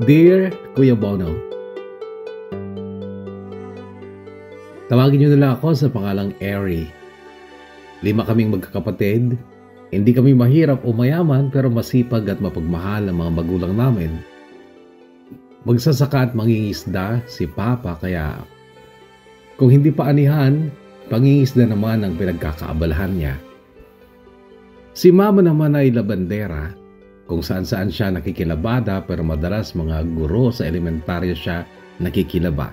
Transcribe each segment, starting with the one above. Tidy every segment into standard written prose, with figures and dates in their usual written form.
Dear Kuya Bono, tawagin niyo nila ako sa pangalang Airy. 5 kaming magkakapatid. Hindi kami mahirap o mayaman pero masipag at mapagmahal ang mga magulang namin. Magsasaka at mangingisda si Papa kaya kung hindi pa anihan, pangingisda naman ang pinagkakaabalahan niya. Si Mama naman ay labandera, kung saan-saan siya nakikilabada pero madalas mga guro sa elementaryo siya nakikilaba.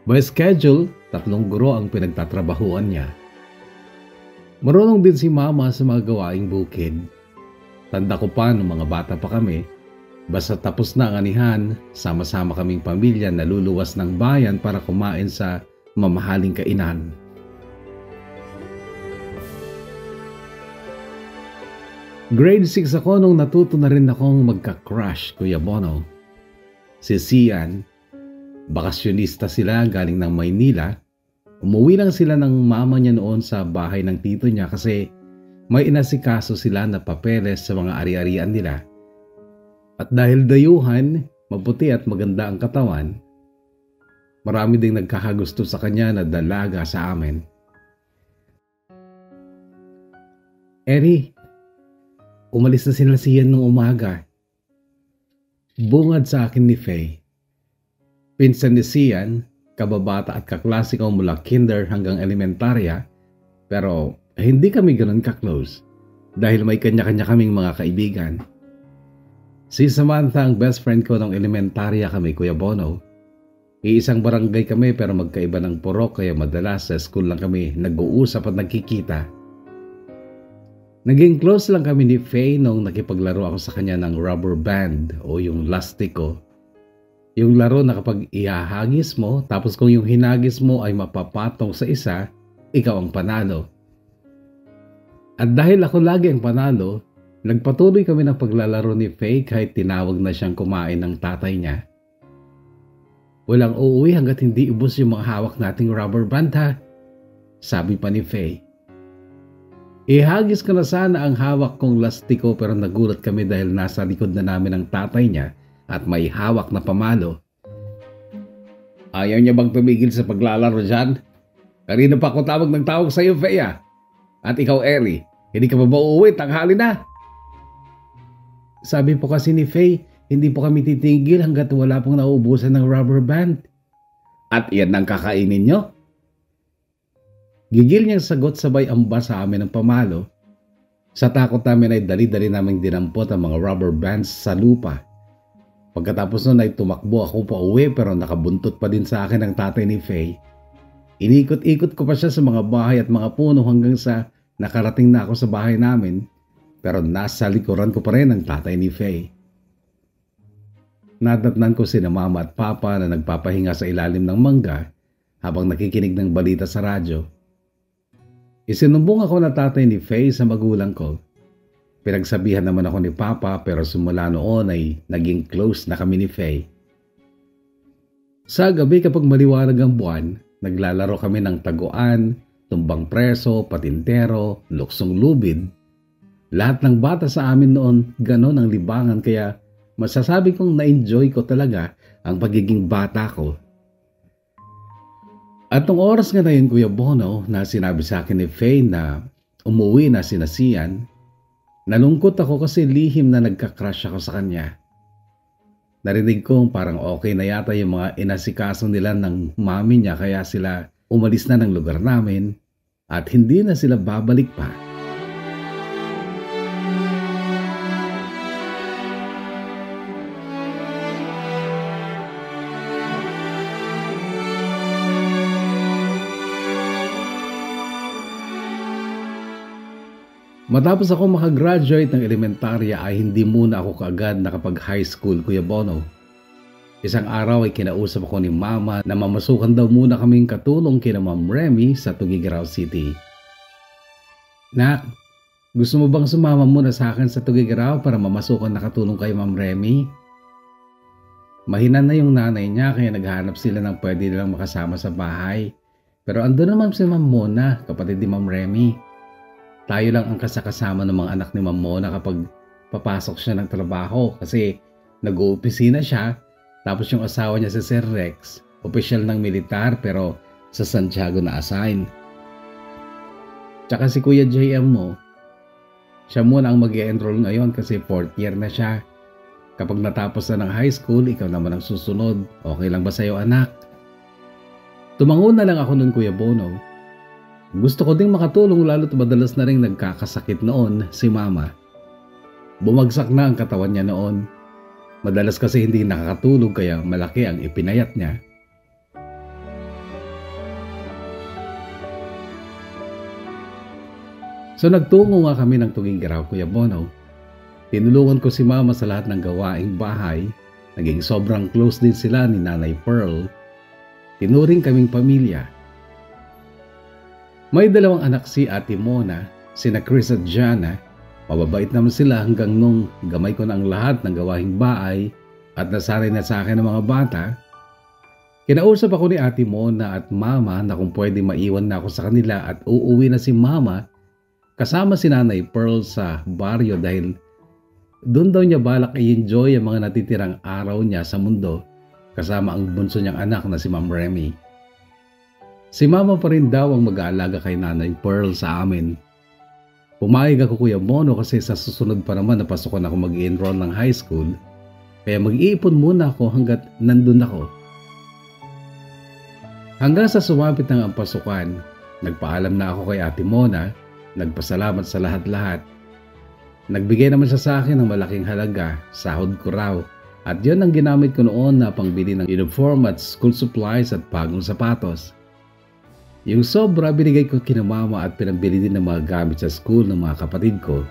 By schedule, 3 guro ang pinagtatrabahuan niya. Marunong din si Mama sa mga gawaing bukid. Tanda ko pa nung mga bata pa kami, basta tapos na ang anihan, sama-sama kaming pamilya na luluwas ng bayan para kumain sa mamahaling kainan. Grade 6 ako nung natuto na rin akong magka-crush, Kuya Bono. Si Sian, bakasyonista sila galing ng Maynila. Umuwi lang sila ng mama niya noon sa bahay ng tito niya kasi may inasikaso sila na papeles sa mga ari-arian nila. At dahil dayuhan, maputi at maganda ang katawan, marami ding nagkakagusto sa kanya na dalaga sa amin. Eri, umalis na sila siyan nung umaga. Bungad sa akin ni Faye. Pinsan ni Sian, kababata at kaklase ko mula kinder hanggang elementarya, pero hindi kami ganoon ka-close dahil may kanya-kanya kaming mga kaibigan. Si Samantha ang best friend ko nung elementarya kami, Kuya Bono. Iisang barangay kami pero magkaiba ng purok kaya madalas sa school lang kami nag-uusap at nagkikita. Naging close lang kami ni Faye nung nakipaglaro ako sa kanya ng rubber band o yung lastiko. Yung laro na kapag ihahagis mo tapos kung yung hinagis mo ay mapapatong sa isa, ikaw ang panalo. At dahil ako lagi ang panalo, nagpatuloy kami ng paglalaro ni Faye kahit tinawag na siyang kumain ng tatay niya. Walang uuwi hanggat hindi ubos yung mga hawak nating rubber band ha, sabi pa ni Faye. Ihagis ko na sana ang hawak kong lastiko pero nagulat kami dahil nasa likod na namin ang tatay niya at may hawak na pamalo. Ayaw niya bang tumigil sa paglalaro dyan? Kanina pa ako tawag ng tawag sa iyo, Faye. At ikaw, Eri, hindi ka ba mauuwi? Tanghali na. Sabi po kasi ni Faye, hindi po kami titigil hanggat wala pong nauubusan ng rubber band. At iyan ang kakainin nyo? Gigil niyang sagot sabay amba sa amin ng pamalo. Sa takot namin ay dali-dali naming dinampot ang mga rubber bands sa lupa. Pagkatapos nun ay tumakbo ako pa uwi pero nakabuntot pa din sa akin ang tatay ni Faye. Inikot-ikot ko pa siya sa mga bahay at mga puno hanggang sa nakarating na ako sa bahay namin pero nasa likuran ko pa rin ang tatay ni Faye. Nadatnan ko sina Mama at Papa na nagpapahinga sa ilalim ng mangga habang nakikinig ng balita sa radyo. Isinumbong ako na tatay ni Faye sa magulang ko. Pinagsabihan naman ako ni Papa pero simula noon ay naging close na kami ni Faye. Sa gabi kapag maliwanag ang buwan, naglalaro kami ng taguan, tumbang preso, patintero, luksong lubid. Lahat ng bata sa amin noon ganon ang libangan kaya masasabi kong na-enjoy ko talaga ang pagiging bata ko. At nung oras nga na yun, Kuya Bono, na sinabi sa akin ni Faye na umuwi na si Sian, nalungkot ako kasi lihim na nagka-crush ako sa kanya. Narinig kong parang okay na yata yung mga inasikaso nila ng mami niya kaya sila umalis na ng lugar namin at hindi na sila babalik pa. Matapos ako makagraduate ng elementarya ay hindi muna ako kaagad nakapag-high school, Kuya Bono. Isang araw ay kinausap ako ni Mama na mamasukan daw muna kaming katulong kina Ma'am Remy sa Tuguegarao City. Nak, gusto mo bang sumama muna sa akin sa Tuguegarao para mamasukan na katulong kay Ma'am Remy? Mahinan na yung nanay niya kaya naghahanap sila ng pwede nilang makasama sa bahay. Pero ando naman si Ma'am Mona, kapatid ni Ma'am Remy. Tayo lang ang kasakasama ng mga anak ni Ma'am Mona kapag papasok siya ng trabaho kasi Nag-oopisina siya, tapos yung asawa niya si Sir Rex, opisyal ng militar pero sa Santiago na assign. Tsaka si Kuya JM mo, siya muna ang mag-i-enroll ngayon kasi 4th year na siya. Kapag natapos na ng high school, ikaw naman ang susunod. Okay lang ba sa'yo, anak? Tumango na lang ako nun, Kuya Bono. Gusto ko ding makatulong lalo't madalas na rin nagkakasakit noon si Mama. Bumagsak na ang katawan niya noon. Madalas kasi hindi nakakatulog kaya malaki ang ipinayat niya. So nagtungo nga kami ng Tugigaraw, Kuya Bono. Tinulungan ko si Mama sa lahat ng gawaing bahay. Naging sobrang close din sila ni Nanay Pearl. Tinuring kaming pamilya. May 2 anak si Ate Mona, sina Chris at Jana. Mababait naman sila hanggang nung gamay ko na ang lahat ng gawaing bahay at nasanay na sa akin ng mga bata. Kinausap ako ni Ate Mona at Mama na kung pwede maiwan na ako sa kanila at uuwi na si Mama kasama si Nanay Pearl sa baryo dahil doon daw niya balak i-enjoy ang mga natitirang araw niya sa mundo kasama ang bunso niyang anak na si Ma'am Remy. Si Mama pa rin daw ang mag-aalaga kay Nanay Pearl sa amin. Pumayag ako, Kuya Bono, kasi sa susunod pa naman napasukan ako mag-enroll ng high school kaya mag-iipon muna ako hanggat nandun ako. Hanggang sa sumapit ng ang pasukan, nagpaalam na ako kay Ate Mona, nagpasalamat sa lahat-lahat. Nagbigay naman siya sa akin ng malaking halaga, sahod ko raw, at yun ang ginamit ko noon na pangbili ng uniform at school supplies at bagong sapatos. Yung sobra binigay ko kina Mama at pinambili din ng mga gamit sa school ng mga kapatid ko.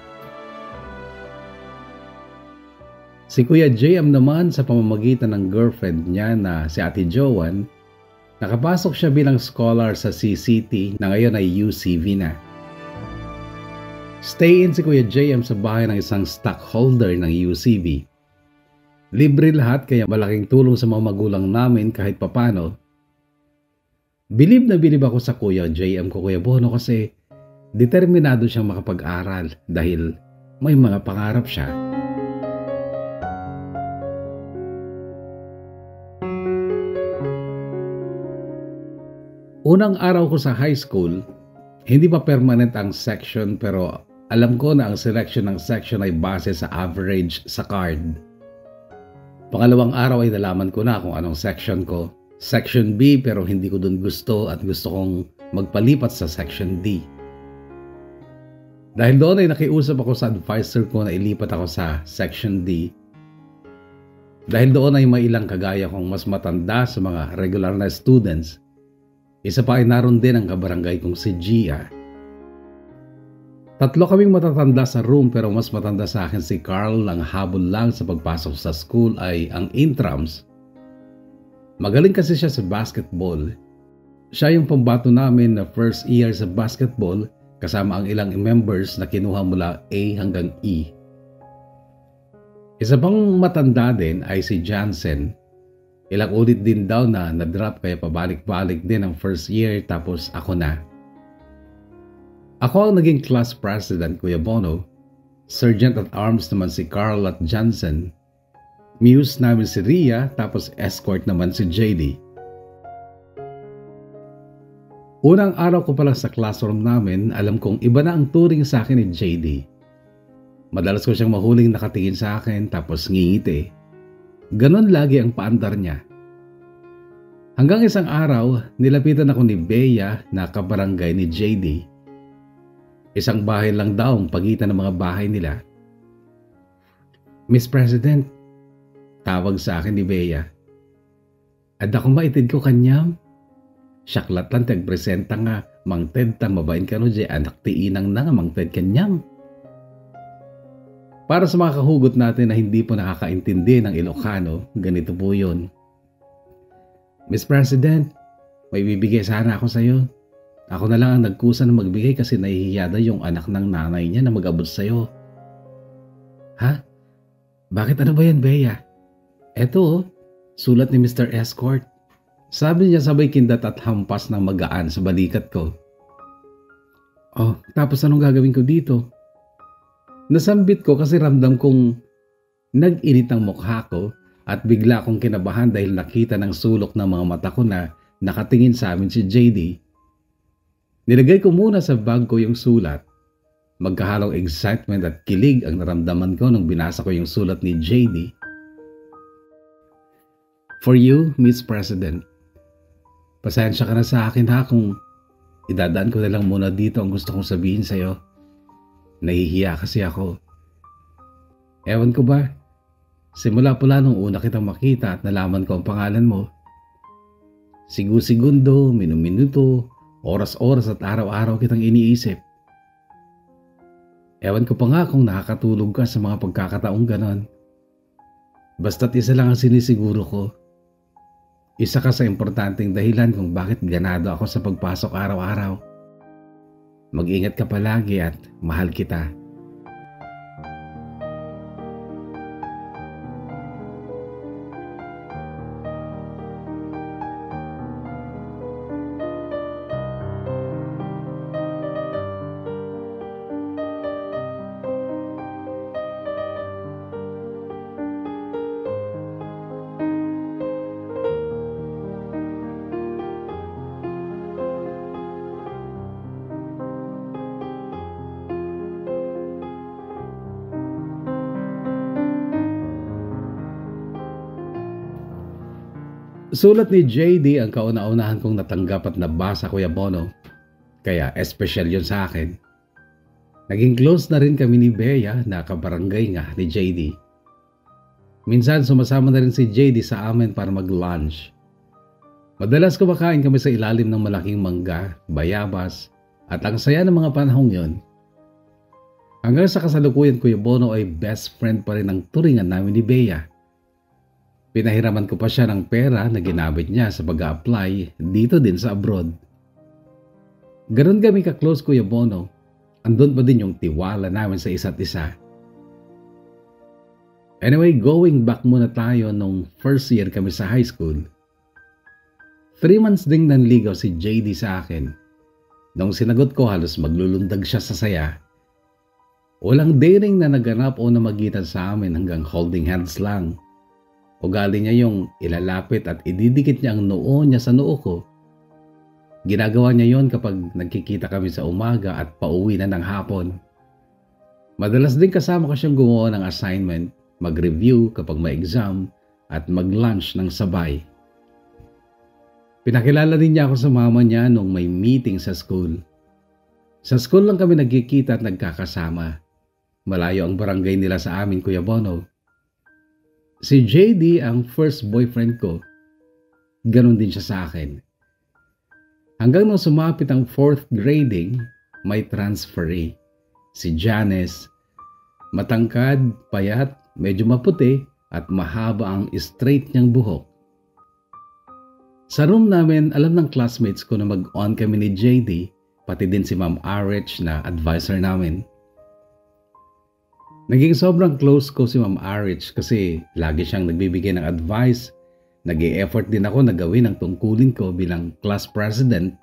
Si Kuya JM naman sa pamamagitan ng girlfriend niya na si Ate Joan, nakapasok siya bilang scholar sa CCT na ngayon ay UCV na. Stay in si Kuya JM sa bahay ng isang stockholder ng UCV. Libre lahat kaya malaking tulong sa mga magulang namin kahit papano. Bilib na bilib ako sa Kuya JM ko, Kuya Bono, kasi determinado siyang makapag-aral dahil may mga pangarap siya. Unang araw ko sa high school, hindi pa permanent ang section pero alam ko na ang selection ng section ay base sa average sa card. Pangalawang araw ay nalaman ko na kung anong section ko. Section B pero hindi ko dun gusto at gusto kong magpalipat sa Section D. Dahil doon ay nakiusap ako sa advisor ko na ilipat ako sa Section D. Dahil doon ay may ilang kagaya kong mas matanda sa mga regular na students. Isa pa ay naroon din ang kabarangay kong si Gia. 3 kaming matatanda sa room pero mas matanda sa akin si Carl. Ang habol lang sa pagpasok sa school ay ang intrams. Magaling kasi siya sa basketball. Siya yung pambato namin na first year sa basketball kasama ang ilang members na kinuha mula A hanggang E. Isa pang matanda din ay si Jansen. Ilang ulit din daw na na-drop kaya pabalik-balik din ang first year tapos ako na. Ako ang naging class president, Kuya Bono. Sergeant at arms naman si Carl at Jansen. Muse namin si Ria, tapos escort naman si JD. Unang araw ko pa lang sa classroom namin, alam kong iba na ang turing sa akin ni JD. Madalas ko siyang mahuling nakatingin sa akin tapos ngingiti. Ganon lagi ang paandar niya. Hanggang isang araw, nilapitan ako ni Bea na kabarangay ni JD. Isang bahay lang daw ang pagitan ng mga bahay nila. Miss President, tawag sa akin ni Bea. Ad ako maitid ko kanyam. Syaklat lang tagpresenta nga, Mang Ted tang mabain ka no di anak tiinang na nga Mang Ted kanyam. Para sa mga kahugot natin na hindi po nakakaintindi ng Ilocano, ganito po yun. Miss President, may bibigay sana ako sa'yo. Ako na lang ang nagkusa na magbigay kasi nahihiya daw yung anak ng nanay niya na mag-abot sa'yo. Ha? Bakit ano ba yan, Bea? Eto, sulat ni Mr. Escort. Sabi niya sabay kindat at hampas ng magaan sa balikat ko. Oh, tapos anong gagawin ko dito? Nasambit ko kasi ramdam kong Nag-init ang mukha ko at bigla akong kinabahan dahil nakita ng sulok ng mga mata ko na nakatingin sa amin si JD. Nilagay ko muna sa bag ko yung sulat. Magkahalong excitement at kilig ang naramdaman ko nung binasa ko yung sulat ni JD. For you, Miss President. Pasensya ka na sa akin ha kung idadaan ko na lang muna dito ang gusto kong sabihin sa'yo. Nahihiya kasi ako. Ewan ko ba? Simula pula nung una kitang makita at nalaman ko ang pangalan mo. Sigu-segundo, minuminuto, oras-oras at araw-araw kitang iniisip. Ewan ko pa nga kung nakakatulog ka sa mga pagkakataong ganon. Basta't isa lang ang sinisiguro ko. Isa ka sa importanteng dahilan kung bakit ganado ako sa pagpasok araw-araw. Mag-ingat ka palagi at mahal kita. Sulat ni JD ang kauna-unahan kong natanggap at nabasa, Kuya Bono. Kaya espesyal yun sa akin. Naging close na rin kami ni Bea na kabarangay nga ni JD. Minsan sumasama na rin si JD sa amin para mag-lunch. Madalas kumakain kami sa ilalim ng malaking mangga, bayabas, at ang saya ng mga panahong yun. Hanggang sa kasalukuyan, Kuya Bono, ay best friend pa rin ang turingan namin ni Bea. Pinahiraman ko pa siya ng pera na ginamit niya sa pag-a-apply dito din sa abroad. Ganon kami ka-close, Kuya Bono. Andun pa din yung tiwala namin sa isa't isa. Anyway, going back muna tayo nung first year kami sa high school. 3 months ding nanligaw si JD sa akin. Nung sinagot ko, halos maglulundag siya sa saya. Walang daring na naganap o namagitan sa amin hanggang holding hands lang. Ugali niya yung ilalapit at ididikit niya ang noo niya sa noo ko. Ginagawa niya yon kapag nagkikita kami sa umaga at pauwi na ng hapon. Madalas din kasama ko siyang gumawa ng assignment, mag-review kapag may exam, at mag-lunch ng sabay. Pinakilala din niya ako sa mama niya nung may meeting sa school. Sa school lang kami nagkikita at nagkakasama. Malayo ang barangay nila sa amin, Kuya Bono. Si JD ang first boyfriend ko. Ganon din siya sa akin. Hanggang nung sumapit ang 4th grading, may transferee. Si Janice. Matangkad, payat, medyo maputi at mahaba ang straight niyang buhok. Sa room namin, alam ng classmates ko na mag-on kami ni JD, pati din si Ma'am Arich na advisor namin. Naging sobrang close ko si Ma'am Arich kasi lagi siyang nagbibigay ng advice. Nag-e-effort din ako na gawin ang tungkulin ko bilang class president.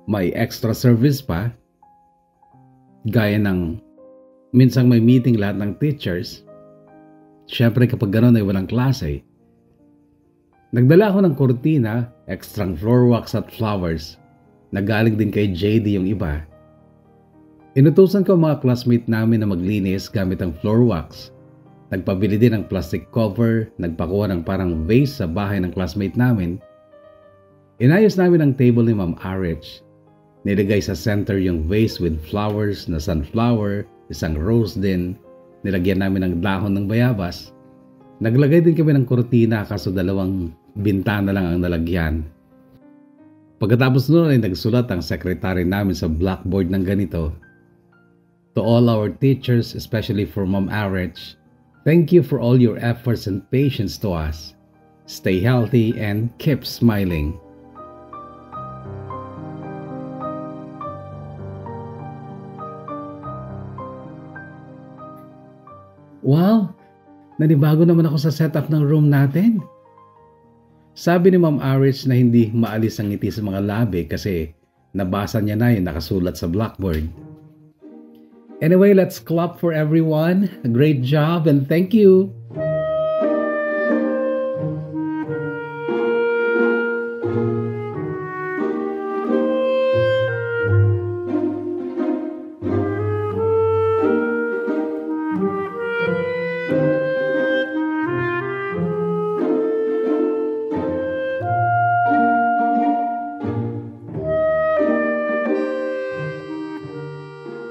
May extra service pa. Gaya ng minsang may meeting lahat ng teachers. Siyempre kapag gano'n ay walang klase. Nagdala ako ng kurtina, extra floor wax at flowers. Nagaling din kay JD yung iba. Inutusan ko ang mga classmate namin na maglinis gamit ang floor wax. Nagpabili din ng plastic cover, nagpakuha ng parang vase sa bahay ng classmate namin. Inayos namin ang table ni Ma'am Arich. Nilagay sa center yung vase with flowers na sunflower, isang rose din. Nilagyan namin ng dahon ng bayabas. Naglagay din kami ng kurtina kaso 2 bintana lang ang nalagyan. Pagkatapos noon ay nagsulat ang secretary namin sa blackboard ng ganito. To all our teachers, especially for Ma'am Arich, thank you for all your efforts and patience to us. Stay healthy and keep smiling. Wow! Nanibago naman ako sa setup ng room natin. Sabi ni Ma'am Arich na hindi maalis ang ngiti sa mga labi kasi nabasa niya na yung nakasulat sa blackboard. Anyway, let's clap for everyone. Great job and thank you!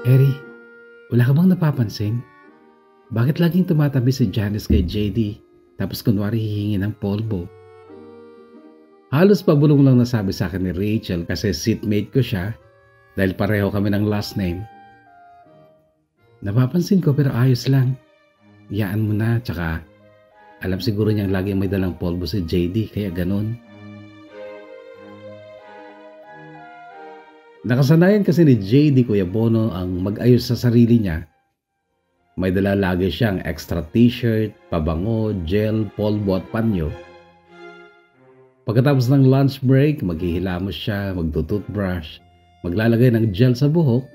Eri, wala ka bang napapansin? Bakit laging tumatabi si Janice kay JD tapos kunwari hihingi ng polvo? Halos pabulong lang nasabi sa akin ni Rachel kasi seatmate ko siya dahil pareho kami ng last name. Napapansin ko pero ayos lang. Iyaan mo na, tsaka alam siguro niyang laging may dalang polvo si JD kaya ganun. Nakasanayan kasi ni JD Kuya Bono ang mag-ayos sa sarili niya. May dala lagi siyang extra t-shirt, pabango, gel, polvo at panyo. Pagkatapos ng lunch break, maghihilamos siya, magtutoothbrush, maglalagay ng gel sa buhok,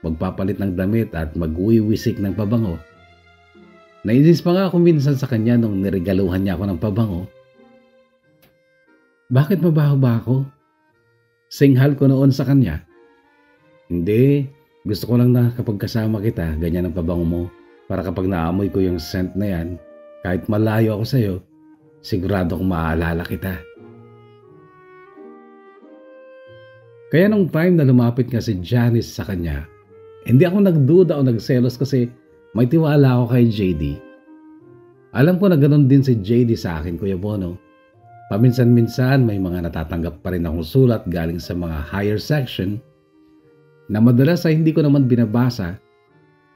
magpapalit ng damit at magwiwisik ng pabango. Nainis pa nga ako minsan sa kanya nung niregaluhan niya ako ng pabango. Bakit mabaho ba ako? Singhal ko noon sa kanya. Hindi, gusto ko lang na kapag kasama kita, ganyan ang pabango mo. Para kapag naamoy ko yung scent na yan, kahit malayo ako sa'yo, sigurado kong maaalala kita. Kaya nung time na lumapit nga si Janice sa kanya, hindi ako nagduda o nagselos kasi may tiwala ako kay JD. Alam ko na ganun din si JD sa akin, Kuya Bono. Paminsan-minsan may mga natatanggap pa rin akong sulat galing sa mga higher section na madalas ay hindi ko naman binabasa.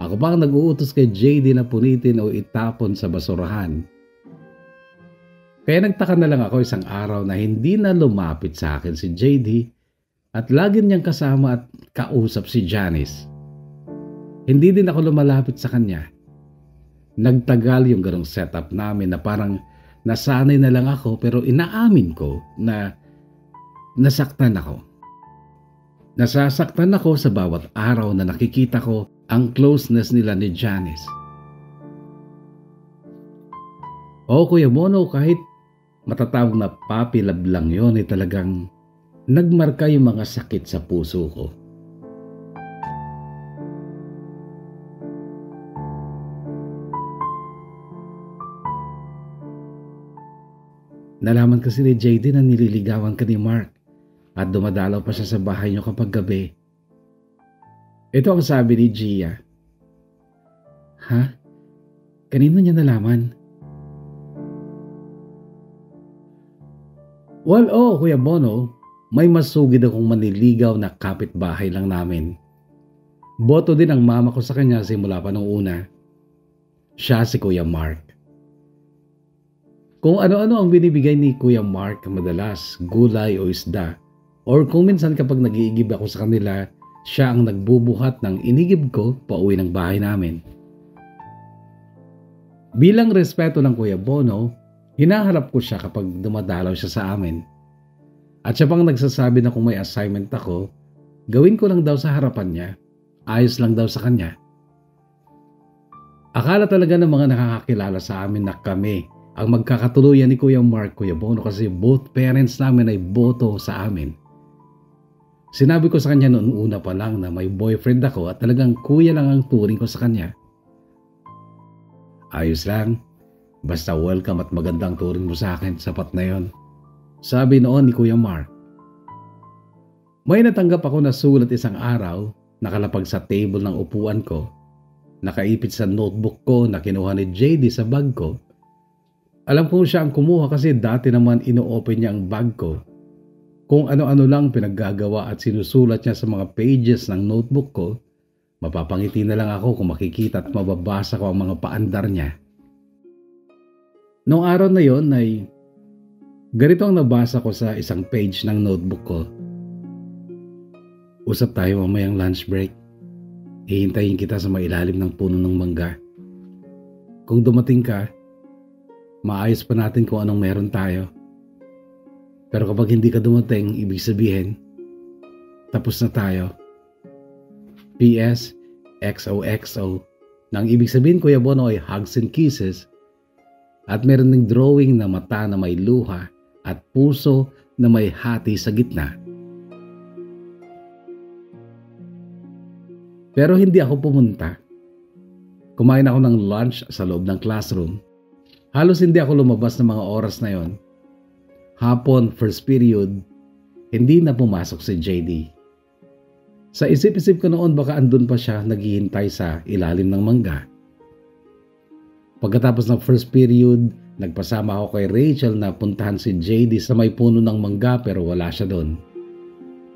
Ako pa ang nag-uutos kay JD na punitin o itapon sa basurahan. Kaya nagtaka na lang ako isang araw na hindi na lumapit sa akin si JD at lagi niyang kasama at kausap si Janice. Hindi din ako lumalapit sa kanya. Nagtagal yung ganong setup namin na parang nasanay na lang ako pero inaamin ko na nasaktan ako. Nasasaktan ako sa bawat araw na nakikita ko ang closeness nila ni Janice. O Kuya Bono, kahit matatawag na puppy love lang yun, ay talagang nagmarka yung mga sakit sa puso ko. Nalaman kasi ni JD na nililigawan ka ni Mark at dumadalaw pa siya sa bahay niyo kapag gabi. Ito ang sabi ni Gia. Ha? Kanino niya nalaman? Well, Kuya Bono, may masugid akong maniligaw na kapitbahay lang namin. Boto din ang mama ko sa kanya simula pa nung una. Siya si Kuya Mark. Kung ano-ano ang binibigay ni Kuya Mark madalas, gulay o isda, or kung minsan kapag nag-iigib ako sa kanila, siya ang nagbubuhat ng inigib ko pauwi ng bahay namin. Bilang respeto ng Kuya Bono, hinaharap ko siya kapag dumadalaw siya sa amin. At siya pang nagsasabi na kung may assignment ako, gawin ko lang daw sa harapan niya, ayos lang daw sa kanya. Akala talaga ng mga nakakakilala sa amin na kami ang magkakatuluyan ni Kuya Mark, Kuya Bono, kasi both parents namin ay boto sa amin. Sinabi ko sa kanya noon una pa lang na may boyfriend ako at talagang kuya lang ang turing ko sa kanya. Ayos lang, basta welcome at magandang turing mo sa akin, sapat na yon, sabi noon ni Kuya Mark. May natanggap ako na sulat isang araw, nakalapag sa table ng upuan ko, nakaipit sa notebook ko na kinuha ni JD sa bag ko. Alam kong siya ang kumuha kasi dati naman ino-open niya ang bag ko. Kung ano-ano lang pinaggagawa at sinusulat niya sa mga pages ng notebook ko, mapapangiti na lang ako kung makikita at mababasa ko ang mga paandar niya. Noong araw na yon ay ganito ang nabasa ko sa isang page ng notebook ko. Usap tayo mamayang lunch break. Hihintayin kita sa mailalim ng puno ng mangga. Kung dumating ka, maayos pa natin kung anong meron tayo. Pero kapag hindi ka dumating, ibig sabihin, tapos na tayo. P.S. XOXO. Nang ibig sabihin, Kuya Bono, ay hugs and kisses. At meron ng drawing na mata na may luha at puso na may hati sa gitna. Pero hindi ako pumunta. Kumain ako ng lunch sa loob ng classroom. Halos hindi ako lumabas ng mga oras na yon. Hapon, first period, hindi na pumasok si JD. Sa isip-isip ko noon baka andun pa siya naghihintay sa ilalim ng mangga. Pagkatapos ng first period, nagpasama ako kay Rachel na puntahan si JD sa may puno ng mangga pero wala siya doon.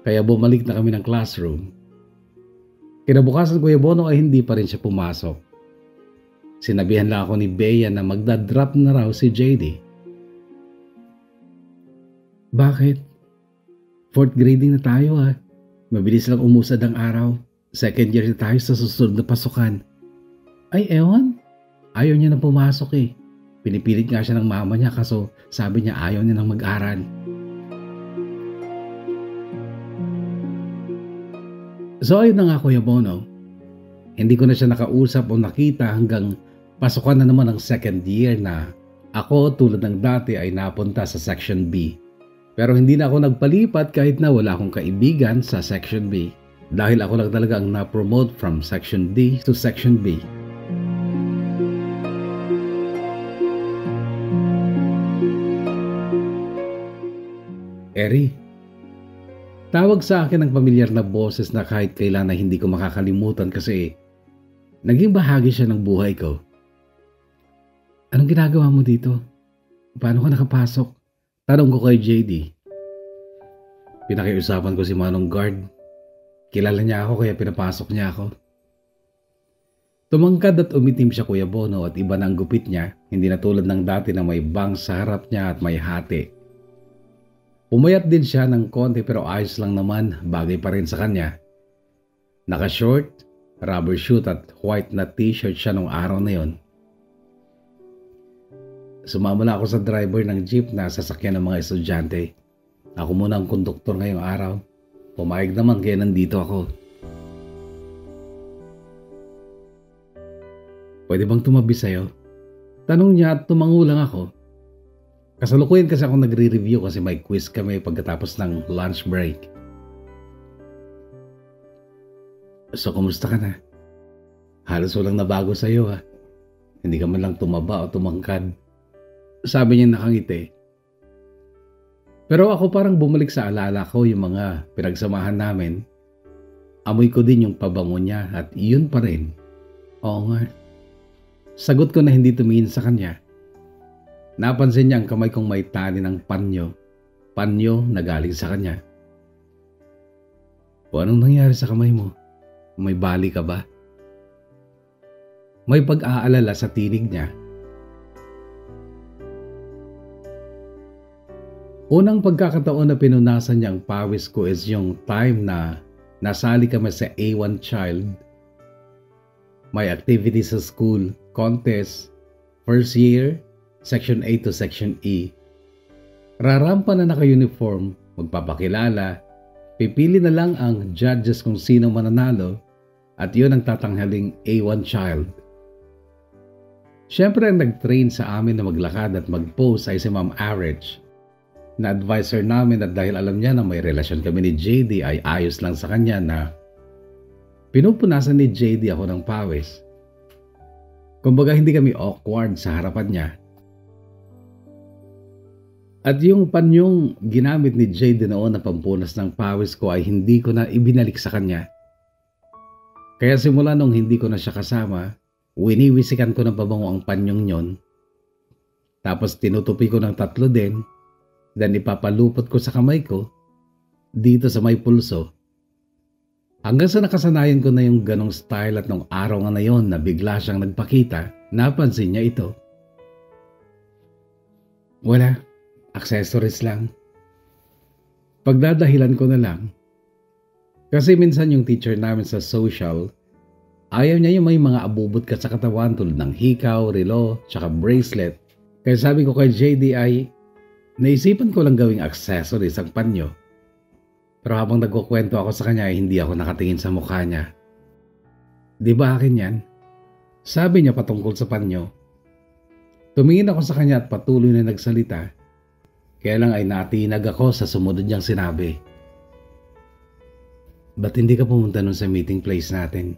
Kaya bumalik na kami ng classroom. Kinabukasan Kuya Bono ay hindi pa rin siya pumasok. Sinabihan lang ako ni Bea na magdadrop na raw si JD. Bakit? Fourth grading na tayo ha. Mabilis lang umusad ang araw. Second year na tayo sa susunod na pasukan. Ay ewan. Ayaw niya na pumasok eh. Pinipilit nga siya ng mama niya kaso sabi niya ayaw niya nang mag-aral. So ayun na nga Kuya Bono. Hindi ko na siya nakausap o nakita hanggang pasukan na naman ang second year na ako tulad ng dati ay napunta sa Section B. Pero hindi na ako nagpalipat kahit na wala akong kaibigan sa Section B. Dahil ako lang talaga ang na-promote from Section D to Section B. Eri, tawag sa akin ng pamilyar na boses na kahit kailan na hindi ko makakalimutan kasi naging bahagi siya ng buhay ko. Anong ginagawa mo dito? Paano ka nakapasok? Tanong ko kay JD. Pinakiusapan ko si Manong Guard. Kilala niya ako kaya pinapasok niya ako. Tumangkad at umitim siya Kuya Bono at iba na ang gupit niya, hindi na tulad ng dati na may bangs sa harap niya at may hati. Pumayat din siya ng konti pero ayos lang naman, bagay pa rin sa kanya. Naka-short, rubber shoe at white na t-shirt siya nung araw na yon. Sumama na ako sa driver ng jeep na sasakyan ng mga estudyante. Ako muna ang konduktor ngayong araw. Pumayag naman kaya nandito ako. Pwede bang tumabi sa'yo? Tanong niya at tumango lang ako. Kasalukuyan kasi ako nagre-review kasi may quiz kami pagkatapos ng lunch break. So, kumusta ka na? Halos walang nabago sa'yo ha. Hindi ka man lang tumaba o tumangkad. Sabi niya nakangiti. Pero ako parang bumalik sa alala ko yung mga pinagsamahan namin. Amoy ko din yung pabango niya at yun pa rin. Oo nga. Sagot ko na hindi tumingin sa kanya. Napansin niya ang kamay kong may tali ng panyo. Panyo na galing sa kanya. O anong nangyari sa kamay mo? May bali ka ba? May pag-aalala sa tinig niya. Unang pagkakataon na pinunasan niya ang pawis ko is yung time na nasali kami sa A1 Child. May activity sa school, contest, first year, Section A to Section E. Rarampa na naka-uniform, magpapakilala, pipili na lang ang judges kung sino mananalo at yun ang tatanghaling A1 Child. Siyempre ang nag-train sa amin na maglakad at mag-pose ay si Ma'am Average. Na-advisor namin at dahil alam niya na may relasyon kami ni JD ay ayos lang sa kanya na pinupunasan ni JD ako ng pawis. Kumbaga hindi kami awkward sa harapan niya. At yung panyong ginamit ni JD noon na pampunas ng pawis ko ay hindi ko na ibinalik sa kanya. Kaya simula nung hindi ko na siya kasama, winiwisikan ko ng pabango ang panyong yon. Tapos tinutupi ko ng 3 din. Dan ipapalupot ko sa kamay ko dito sa may pulso. Hanggang sa nakasanayan ko na yung ganong style at nung araw nga na yon na bigla siyang nagpakita, napansin niya ito. Wala, accessories lang. Pagdadahilan ko na lang. Kasi minsan yung teacher namin sa social, ayaw niya yung may mga abubot ka sa katawan tulad ng hikaw, relo, tsaka bracelet. Kaya sabi ko kay JD ay naisipan ko lang gawing accessories ang panyo. Pero habang nagkukwento ako sa kanya ay hindi ako nakatingin sa mukha niya. Di ba akin yan? Sabi niya patungkol sa panyo. Tumingin ako sa kanya at patuloy na nagsalita. Kaya lang ay natinag ako sa sumunod niyang sinabi. Ba't hindi ka pumunta nun sa meeting place natin?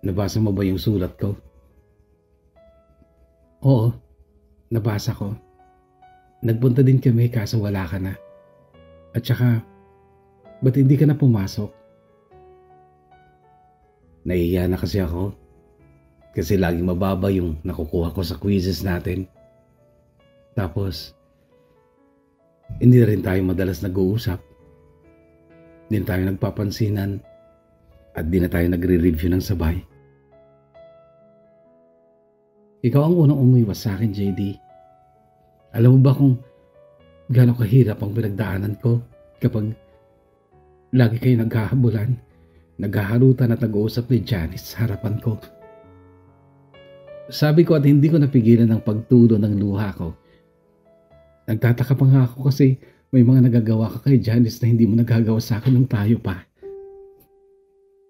Nabasa mo ba yung sulat ko? Oo, nabasa ko. Nagpunta din kami kaso wala ka na. At saka, ba't hindi ka na pumasok? Nahihiya na kasi ako. Kasi laging mababa yung nakukuha ko sa quizzes natin. Tapos, hindi na rin tayo madalas nag-uusap. Hindi na tayo nagpapansinan. At di na tayo nagre-review ng sabay. Ikaw ang unang umiwas sa akin, JD. Alam mo ba kung gaano kahirap ang pinagdaanan ko kapag lagi kayo naghahabulan, naghaharutan at nag-uusap ni Janice sa harapan ko? Sabi ko at hindi ko napigilan ang pagtulo ng luha ko. Nagtataka pa nga ako kasi may mga nagagawa ka kay Janice na hindi mo nagagawa sa akin nung tayo pa.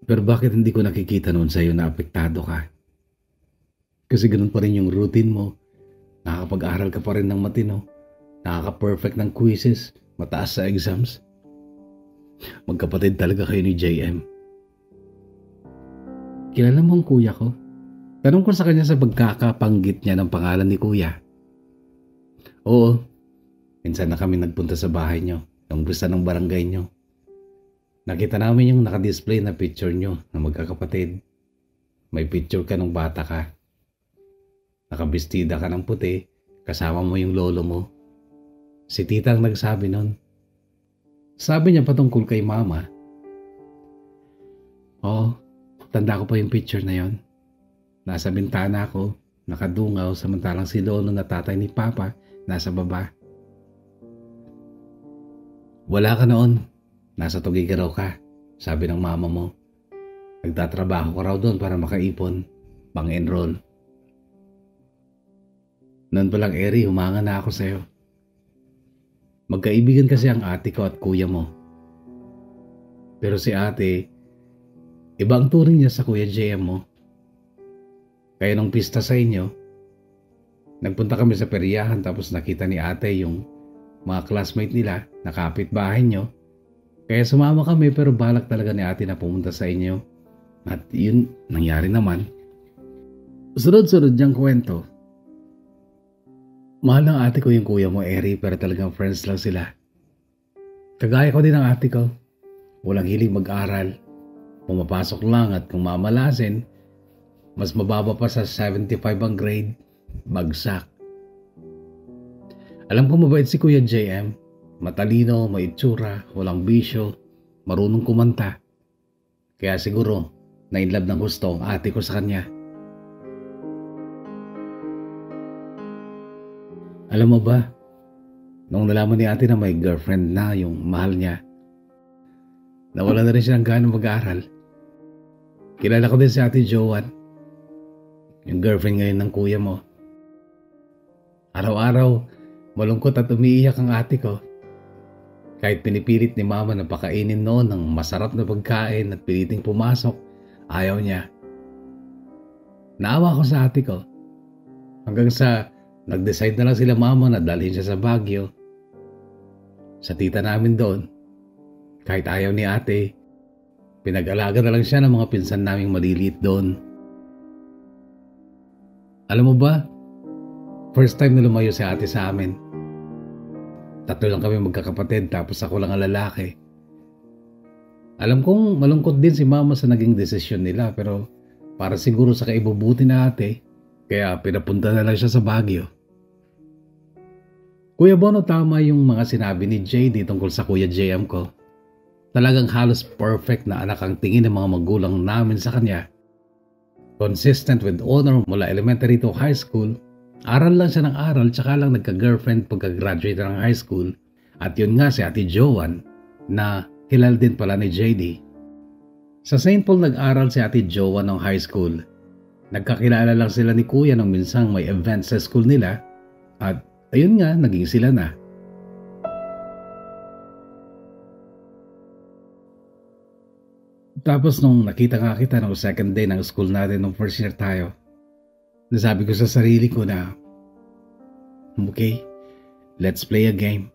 Pero bakit hindi ko nakikita noon sa iyo na apektado ka? Kasi ganun pa rin yung routine mo. Nakakapag-aral ka pa rin ng matino. Nakaka-perfect ng quizzes. Mataas sa exams. Magkapatid talaga kayo ni JM. Kilala mo ang kuya ko? Tanong ko sa kanya sa pagkakapanggit niya ng pangalan ni kuya. Oo. Minsan na kami nagpunta sa bahay niyo. Yung gusto ng barangay niyo. Nakita namin yung nakadisplay na picture niyo na magkakapatid. May picture ka nung bata ka. Nakabistida ka ng puti. Kasama mo yung lolo mo. Si tita ang nagsabi nun. Sabi niya patungkol kay mama. Oo, tanda ko pa yung picture na yon. Nasa bintana ako, nakadungaw samantalang si lolo na tatay ni papa nasa baba. Wala ka noon. Nasa Tugigaraw ka, sabi ng mama mo. Nagtatrabaho ka raw doon para makaipon, pang-enroll. Noon pa lang, Eri, humanga na ako sa'yo. Magkaibigan kasi ang ate ko at kuya mo. Pero si ate, iba ang turing niya sa kuya JM mo. Kaya nung pista sa inyo, nagpunta kami sa peryahan tapos nakita ni ate yung mga classmate nila na kapitbahay nyo. Kaya sumama kami pero balak talaga ni ate na pumunta sa inyo. At yun, nangyari naman. Sunod-sunod niyang kwento. Mahal ng ate ko yung kuya mo, Eri, pero talagang friends lang sila. Kagaya ko din ng ate ko. Walang hilig mag-aral. Pumapasok lang at kung mamalasin, mas mababa pa sa 75 ang grade, bagsak. Alam ko mabait si Kuya JM. Matalino, may itsura, walang bisyo, marunong kumanta. Kaya siguro, na-inlove ng gusto ang ate ko sa kanya. Alam mo ba, nung nalaman ni ate na may girlfriend na yung mahal niya, nawala na rin siya ng ganang mag-aaral. Kilala ko din si ate Joanne, yung girlfriend ngayon ng kuya mo. Araw-araw, malungkot at umiiyak ang ate ko. Kahit pinipilit ni mama na pakainin noon ng masarap na pagkain at piliting pumasok, ayaw niya. Naawa ko sa ate ko. Hanggang sa nag-decide na lang sila mama na dalhin siya sa Baguio. Sa tita namin doon, kahit ayaw ni ate, pinag-alaga na lang siya ng mga pinsan naming maliliit doon. Alam mo ba, first time na lumayo si ate sa amin. 3 lang kami magkakapatid tapos ako lang ang lalaki. Alam kong malungkot din si mama sa naging desisyon nila pero para siguro sa kaibubuti na ate, kaya pinapunta na lang siya sa Baguio. Kuya Bono, tama yung mga sinabi ni JD tungkol sa Kuya JM ko. Talagang halos perfect na anak ang tingin ng mga magulang namin sa kanya. Consistent with honor mula elementary to high school. Aral lang siya ng aral tsaka lang nagka-girlfriend pagka-graduate ng high school. At yun nga si Ate Joanne na kilala din pala ni JD. Sa St. Paul nag-aral si Ate Joanne ng high school. Nagkakilala lang sila ni Kuya nung minsang may event sa school nila at ayun nga, naging sila na. Tapos nung nakita nga kita nung second day ng school natin nung first year tayo, nasabi ko sa sarili ko na, okay, let's play a game.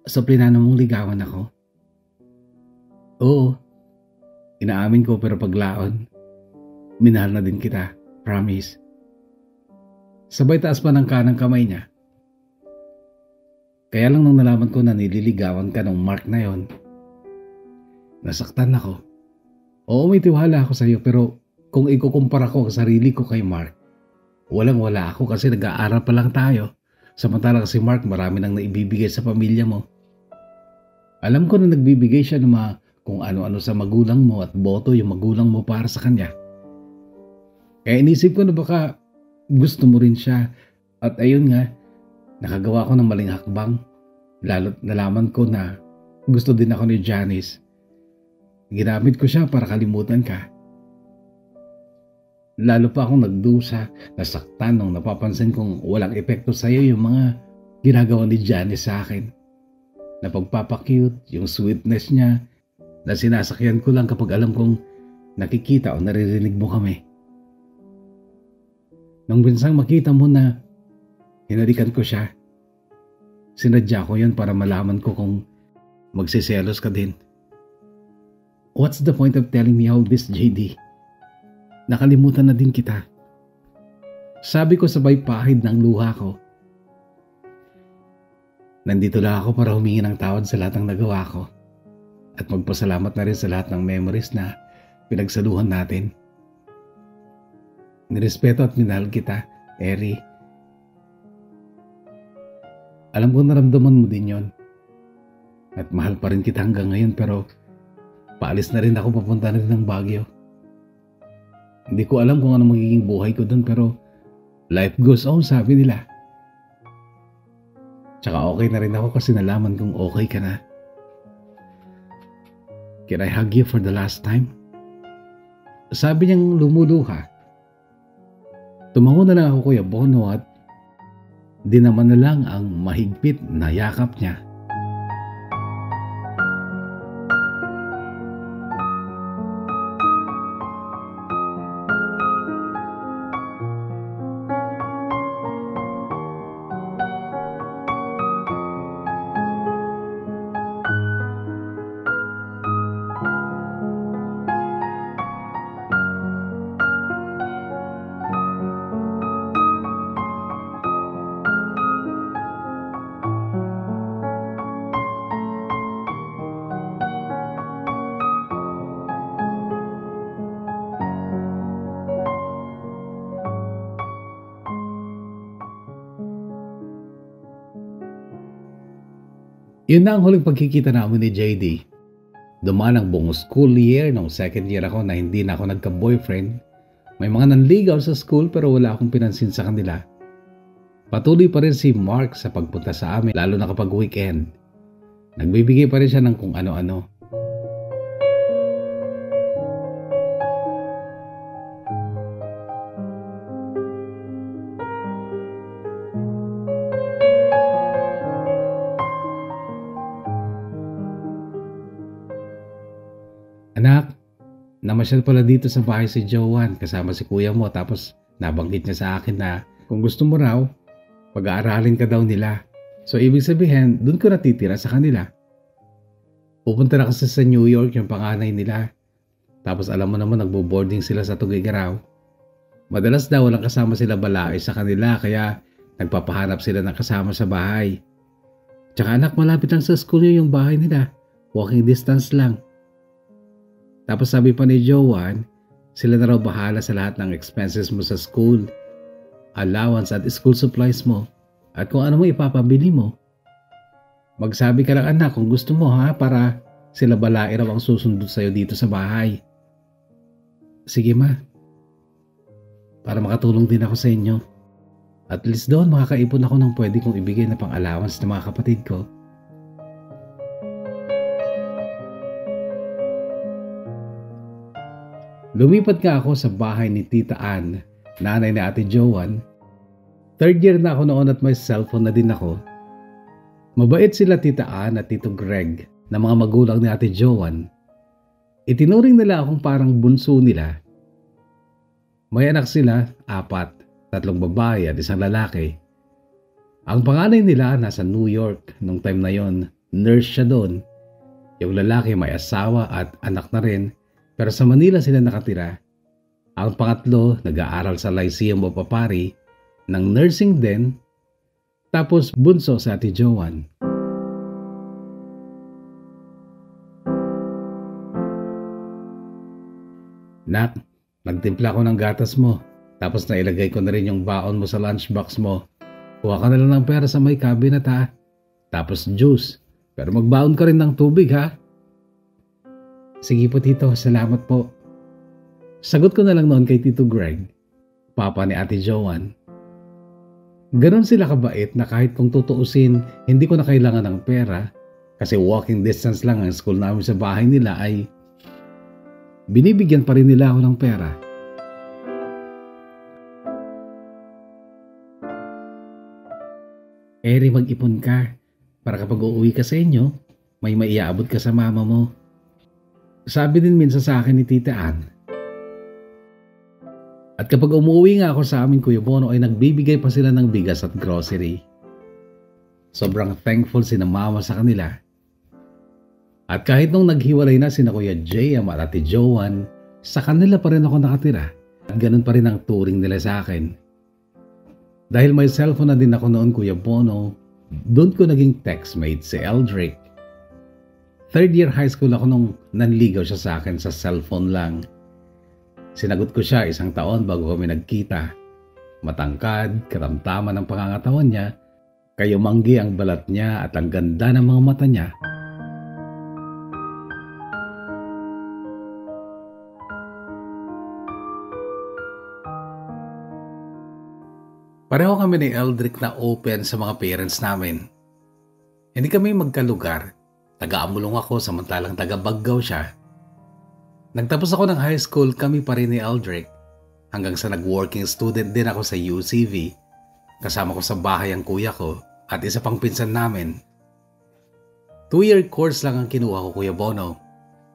So plinano mong ligawan ako? Oo, inaamin ko pero paglaon, minahal na din kita, promise. Sabay taas pa ng kanang kamay niya. Kaya lang nung nalaman ko na nililigawan ka nung Mark na yon, nasaktan ako. Oo, may tiwala ako sa iyo pero kung ikukumpara ko ang sarili ko kay Mark, walang-wala ako kasi nag-aaral pa lang tayo. Samantalang si Mark marami nang naibibigay sa pamilya mo. Alam ko na nagbibigay siya ng mga kung ano-ano sa magulang mo at boto yung magulang mo para sa kanya. Kaya inisip ko na baka gusto mo rin siya. At ayun nga, nakagawa ko ng maling hakbang. Lalo't nalaman ko na gusto din ako ni Janice. Ginamit ko siya para kalimutan ka. Lalo pa akong nagdusa, nasaktan nung napapansin kong walang epekto sa'yo yung mga ginagawa ni Janice sa akin. Na pagpapakute, yung sweetness niya, na sinasakyan ko lang kapag alam kong nakikita o naririnig mo kami. Nung binsang makita mo na hinalikan ko siya, sinadya ko yun para malaman ko kung magsiselos ka din. What's the point of telling me all this, JD? Nakalimutan na din kita. Sabi ko sabay pahid ng luha ko. Nandito lang ako para humingi ng tawad sa lahat ng nagawa ko. At magpasalamat na rin sa lahat ng memories na pinagsaluhan natin. Nirespeto at minahal kita, Eri. Alam ko naramdaman mo din yon. At mahal pa rin kita hanggang ngayon pero paalis na rin ako papunta na rin ng Baguio. Hindi ko alam kung ano magiging buhay ko doon pero life goes on, sabi nila. Tsaka okay na rin ako kasi nalaman kong okay ka na. Can I hug you for the last time? Sabi niyang lumuluha. Tumango na lang ako, Kuya Bono, at di naman na lang ang mahigpit na yakap niya. Yun na ang huling pagkikita namin ni JD. Dumaan ang buong school year nung second year ako na hindi na ako nagka-boyfriend. May mga nanligaw sa school pero wala akong pinansin sa kanila. Patuloy pa rin si Mark sa pagpunta sa amin lalo na kapag weekend. Nagbibigay pa rin siya ng kung ano-ano. Anak, namasyal pala dito sa bahay si Joanne kasama si kuya mo tapos nabanggit niya sa akin na kung gusto mo raw, pag-aaralin ka daw nila. So ibig sabihin, dun ko natitira sa kanila. Pupunta na kasi sa New York yung panganay nila. Tapos alam mo naman nagbo-boarding sila sa Tuguegarao. Madalas daw walang kasama sila balae sa kanila kaya nagpapahanap sila ng kasama sa bahay. Tsaka anak, malapit lang sa school yung bahay nila. Walking distance lang. Tapos sabi pa ni Joanne, sila na raw bahala sa lahat ng expenses mo sa school, allowance at school supplies mo, at kung ano mo ipapabili mo. Magsabi ka lang anak kung gusto mo ha, para sila balae raw ang susundot sa'yo dito sa bahay. Sige ma, para makatulong din ako sa inyo. At least doon makakaipon ako ng pwede kong ibigay na pang allowance ng mga kapatid ko. Lumipat ka ako sa bahay ni Tita Ann, nanay ni Ate Joanne. Third year na ako noon at may cellphone na din ako. Mabait sila Tita Ann at Tito Greg na mga magulang ni Ate Joanne. Itinuring nila akong parang bunso nila. May anak sila, 4, 3 babae at 1 lalaki. Ang panganay nila nasa New York nung time na yon, nurse siya doon. Yung lalaki may asawa at anak na rin. Pero sa Manila sila nakatira. Ang pangatlo, nag-aaral sa Lyceum of Papari ng nursing din. Tapos bunso sa Ate Joanne. Nak, nagtimpla ko ng gatas mo. Tapos nailagay ko na rin yung baon mo sa lunchbox mo. Kuha ka na lang ng pera sa may cabinet ha. Tapos juice. Pero magbaon ka rin ng tubig ha. Sige po tito, salamat po. Sagot ko na lang noon kay Tito Greg, papa ni Ate Joanne. Ganon sila kabait na kahit kung tutuusin, hindi ko na kailangan ng pera kasi walking distance lang ang school namin sa bahay nila ay binibigyan pa rin nila ako ng pera. Eri, mag-ipon ka para kapag uuwi ka sa inyo, may maiaabot ka sa mama mo. Sabi din minsan sa akin ni Tita Ann. At kapag umuwi nga ako sa amin Kuya Bono ay nagbibigay pa sila ng bigas at grocery. Sobrang thankful si na mama sa kanila. At kahit nung naghiwalay na sina Kuya J.M. at Ate Joanne, sa kanila pa rin ako nakatira. At ganun pa rin ang turing nila sa akin. Dahil may cellphone na din ako noon Kuya Bono, doon ko naging textmate si Eldrick. Third year high school ako nung nanligaw siya sa akin sa cellphone lang. Sinagot ko siya 1 taon bago kami nagkita. Matangkad, karamtaman ang pangangatawan niya, kayumanggi ang balat niya at ang ganda ng mga mata niya. Pareho kami ni Eldrick na open sa mga parents namin. Hindi kami magkalugar. Taga-Amulong ako samantalang taga-Baggaw siya. Nagtapos ako ng high school kami pa rin ni Eldrick hanggang sa nag-working student din ako sa UCV. Kasama ko sa bahay ang kuya ko at isa pang pinsan namin. 2-year course lang ang kinuha ko Kuya Bono,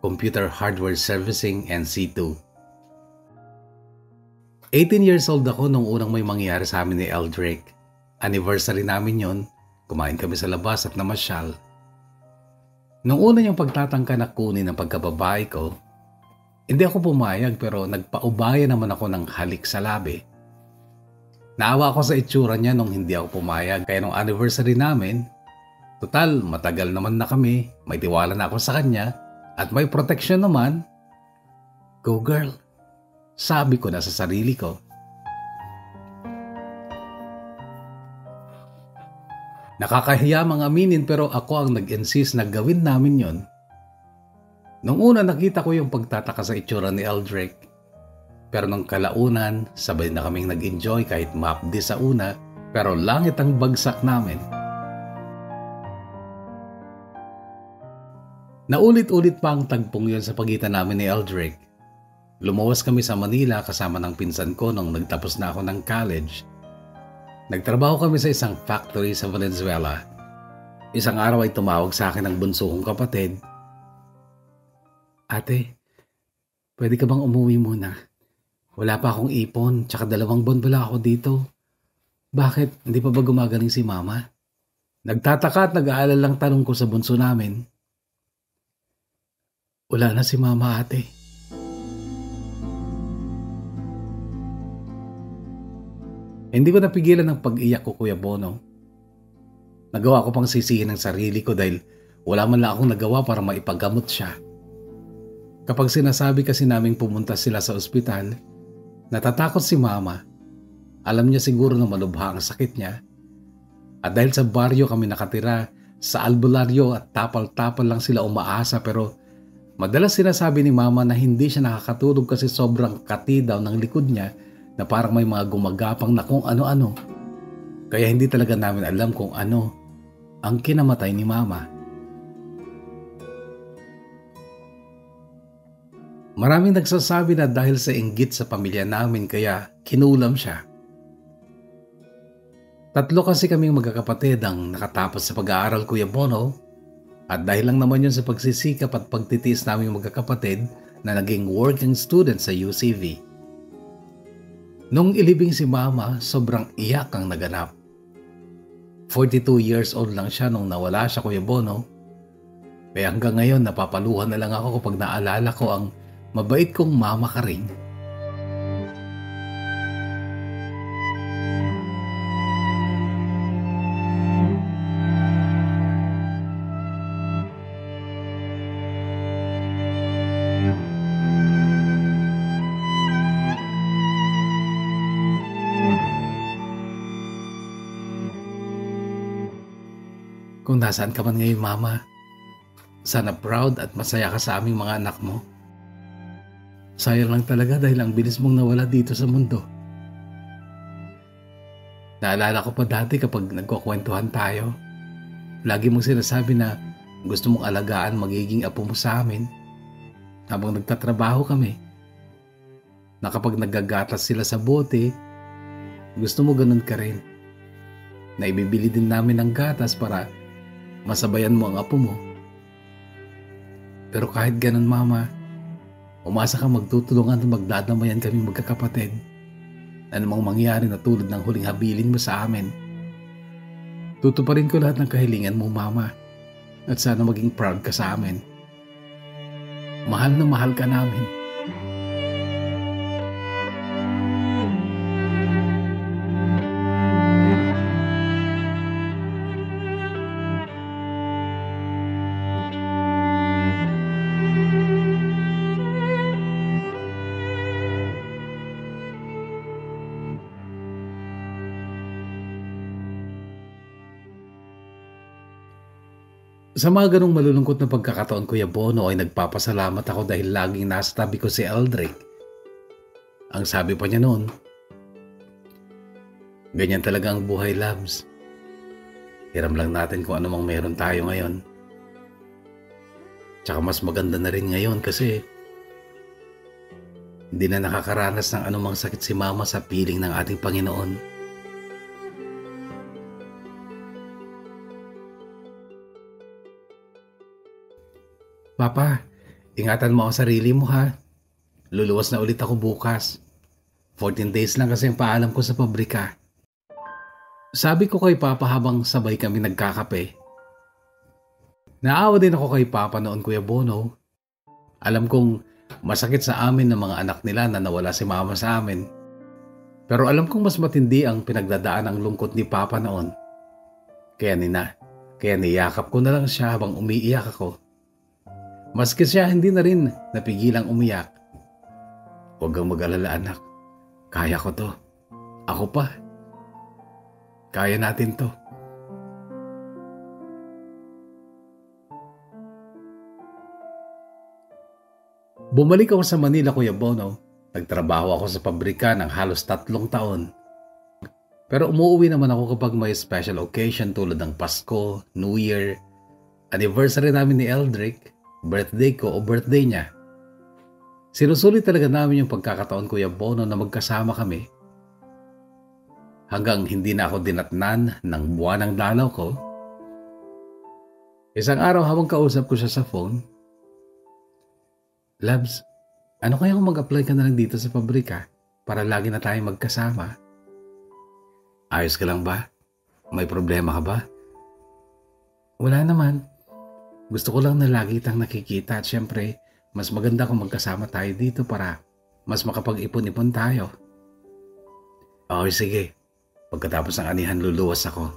Computer Hardware Servicing NC2. 18 years old ako nung unang may mangyari sa amin ni Eldrick. Anniversary namin yon, kumain kami sa labas at namasyal. Nung una niyang pagtatangka na kunin ang pagkababae ko, hindi ako pumayag pero nagpaubaya naman ako ng halik sa labi. Naawa ako sa itsura niya nung hindi ako pumayag kaya nung anniversary namin, total matagal naman na kami, may tiwala na ako sa kanya at may protection naman. Go girl, sabi ko na sa sarili ko. Nakakahiya mga aminin pero ako ang nag-insist na gawin namin yon. Nung una nakita ko yung pagtataka sa itsura ni Eldrick. Pero nung kalaunan, sabay na kaming nag-enjoy kahit mapdi sa una, pero langit ang bagsak namin. Naulit-ulit pa ang tagpong yun sa pagitan namin ni Eldrick. Lumuwas kami sa Manila kasama ng pinsan ko nung nagtapos na ako ng college. Nagtrabaho kami sa isang factory sa Valenzuela. Isang araw ay tumawag sa akin ang bunso kong kapatid. Ate, pwede ka bang umuwi muna? Wala pa akong ipon, tsaka 2 buwan pala ako dito. Bakit? Hindi pa ba gumagaling si mama? Nagtataka at nag-aalala lang tanong ko sa bunso namin. Wala na si mama ate. Hindi ko napigilan ang pag-iyak ko Kuya Bono. Nagawa ko pang sisihin ang sarili ko dahil wala man lang akong nagawa para maipagamot siya. Kapag sinasabi kasi naming pumunta sila sa ospital, natatakot si mama. Alam niya siguro na malubha ang sakit niya. At dahil sa baryo kami nakatira, sa albularyo at tapal-tapal lang sila umaasa pero madalas sinasabi ni mama na hindi siya nakakatulog kasi sobrang kati daw ng likod niya na parang may mga gumagapang na kung ano-ano. Kaya hindi talaga namin alam kung ano ang kinamatay ni mama. Maraming nagsasabi na dahil sa inggit sa pamilya namin kaya kinulam siya. 3 kasi kaming magkakapatid ang nakatapos sa pag-aaral Kuya Bono at dahil lang naman yun sa pagsisikap at pagtitiis naming magkakapatid na naging working student sa UCV. Nung ilibing si mama, sobrang iyak ang naganap. 42 years old lang siya nung nawala siya Kuya Bono. Kaya hanggang ngayon napapaluhan na lang ako kapag naalala ko ang mabait kong mama ka rin. Kung nasaan ka man ngayon, Mama, sana proud at masaya ka sa aming mga anak mo. Sayang lang talaga dahil ang bilis mong nawala dito sa mundo. Naalala ko pa dati kapag nagkukwentuhan tayo, lagi mong sinasabi na gusto mong alagaan magiging apo mo sa amin habang nagtatrabaho kami. Na kapag naggagatas sila sa bote, gusto mo ganun ka rin. Na ibibili din namin ng gatas para masabayan mo ang apo mo. Pero kahit ganun, Mama, umasa ka magtutulungan at magdadamayan kami magkakapatid. Anumang mangyari na tulad ng huling habilin mo sa amin. Tutuparin ko lahat ng kahilingan mo, Mama. At sana maging proud ka sa amin. Mahal na mahal ka namin. Sa mga ganong malulungkot na pagkakataon, Kuya Bono, ay nagpapasalamat ako dahil laging nasa tabi ko si Eldrick. Ang sabi pa niya noon, ganyan talaga ang buhay, Labs. Hiram lang natin kung anumang meron tayo ngayon. Tsaka mas maganda na rin ngayon kasi hindi na nakakaranas ng anumang sakit si Mama sa piling ng ating Panginoon. Papa, ingatan mo ang sarili mo ha. Luluwas na ulit ako bukas. 14 days lang kasi ang paalam ko sa pabrika. Sabi ko kay Papa habang sabay kami nagkakape. Naawa din ako kay Papa noon, Kuya Bono. Alam kong masakit sa amin ng mga anak nila na nawala si Mama sa amin. Pero alam kong mas matindi ang pinagdadaan ng lungkot ni Papa noon. Kaya niyakap ko na lang siya habang umiiyak ako. Maski siya hindi na rin napigilang umiyak. Huwag kang mag-alala, anak. Kaya ko to. Ako pa. Kaya natin to. Bumalik ako sa Manila, Kuya Bono. Nagtrabaho ako sa pabrika ng halos 3 taon. Pero umuwi naman ako kapag may special occasion tulad ng Pasko, New Year, anniversary namin ni Eldrick, birthday ko o birthday niya. Sinusulit talaga namin yung pagkakataon, Kuya Bono, na magkasama kami. Hanggang hindi na ako dinatnan ng buwan ng dalaw ko. Isang araw habang kausap ko siya sa phone, Labs, ano kaya kung mag-apply ka na lang dito sa pabrika para lagi na tayong magkasama? Ayos ka lang ba? May problema ka ba? Wala naman. Gusto ko lang na lagi kitang nakikita at syempre, mas maganda kung magkasama tayo dito para mas makapag-ipon-ipon tayo. Okay, sige. Pagkatapos ng anihan, luluwas ako.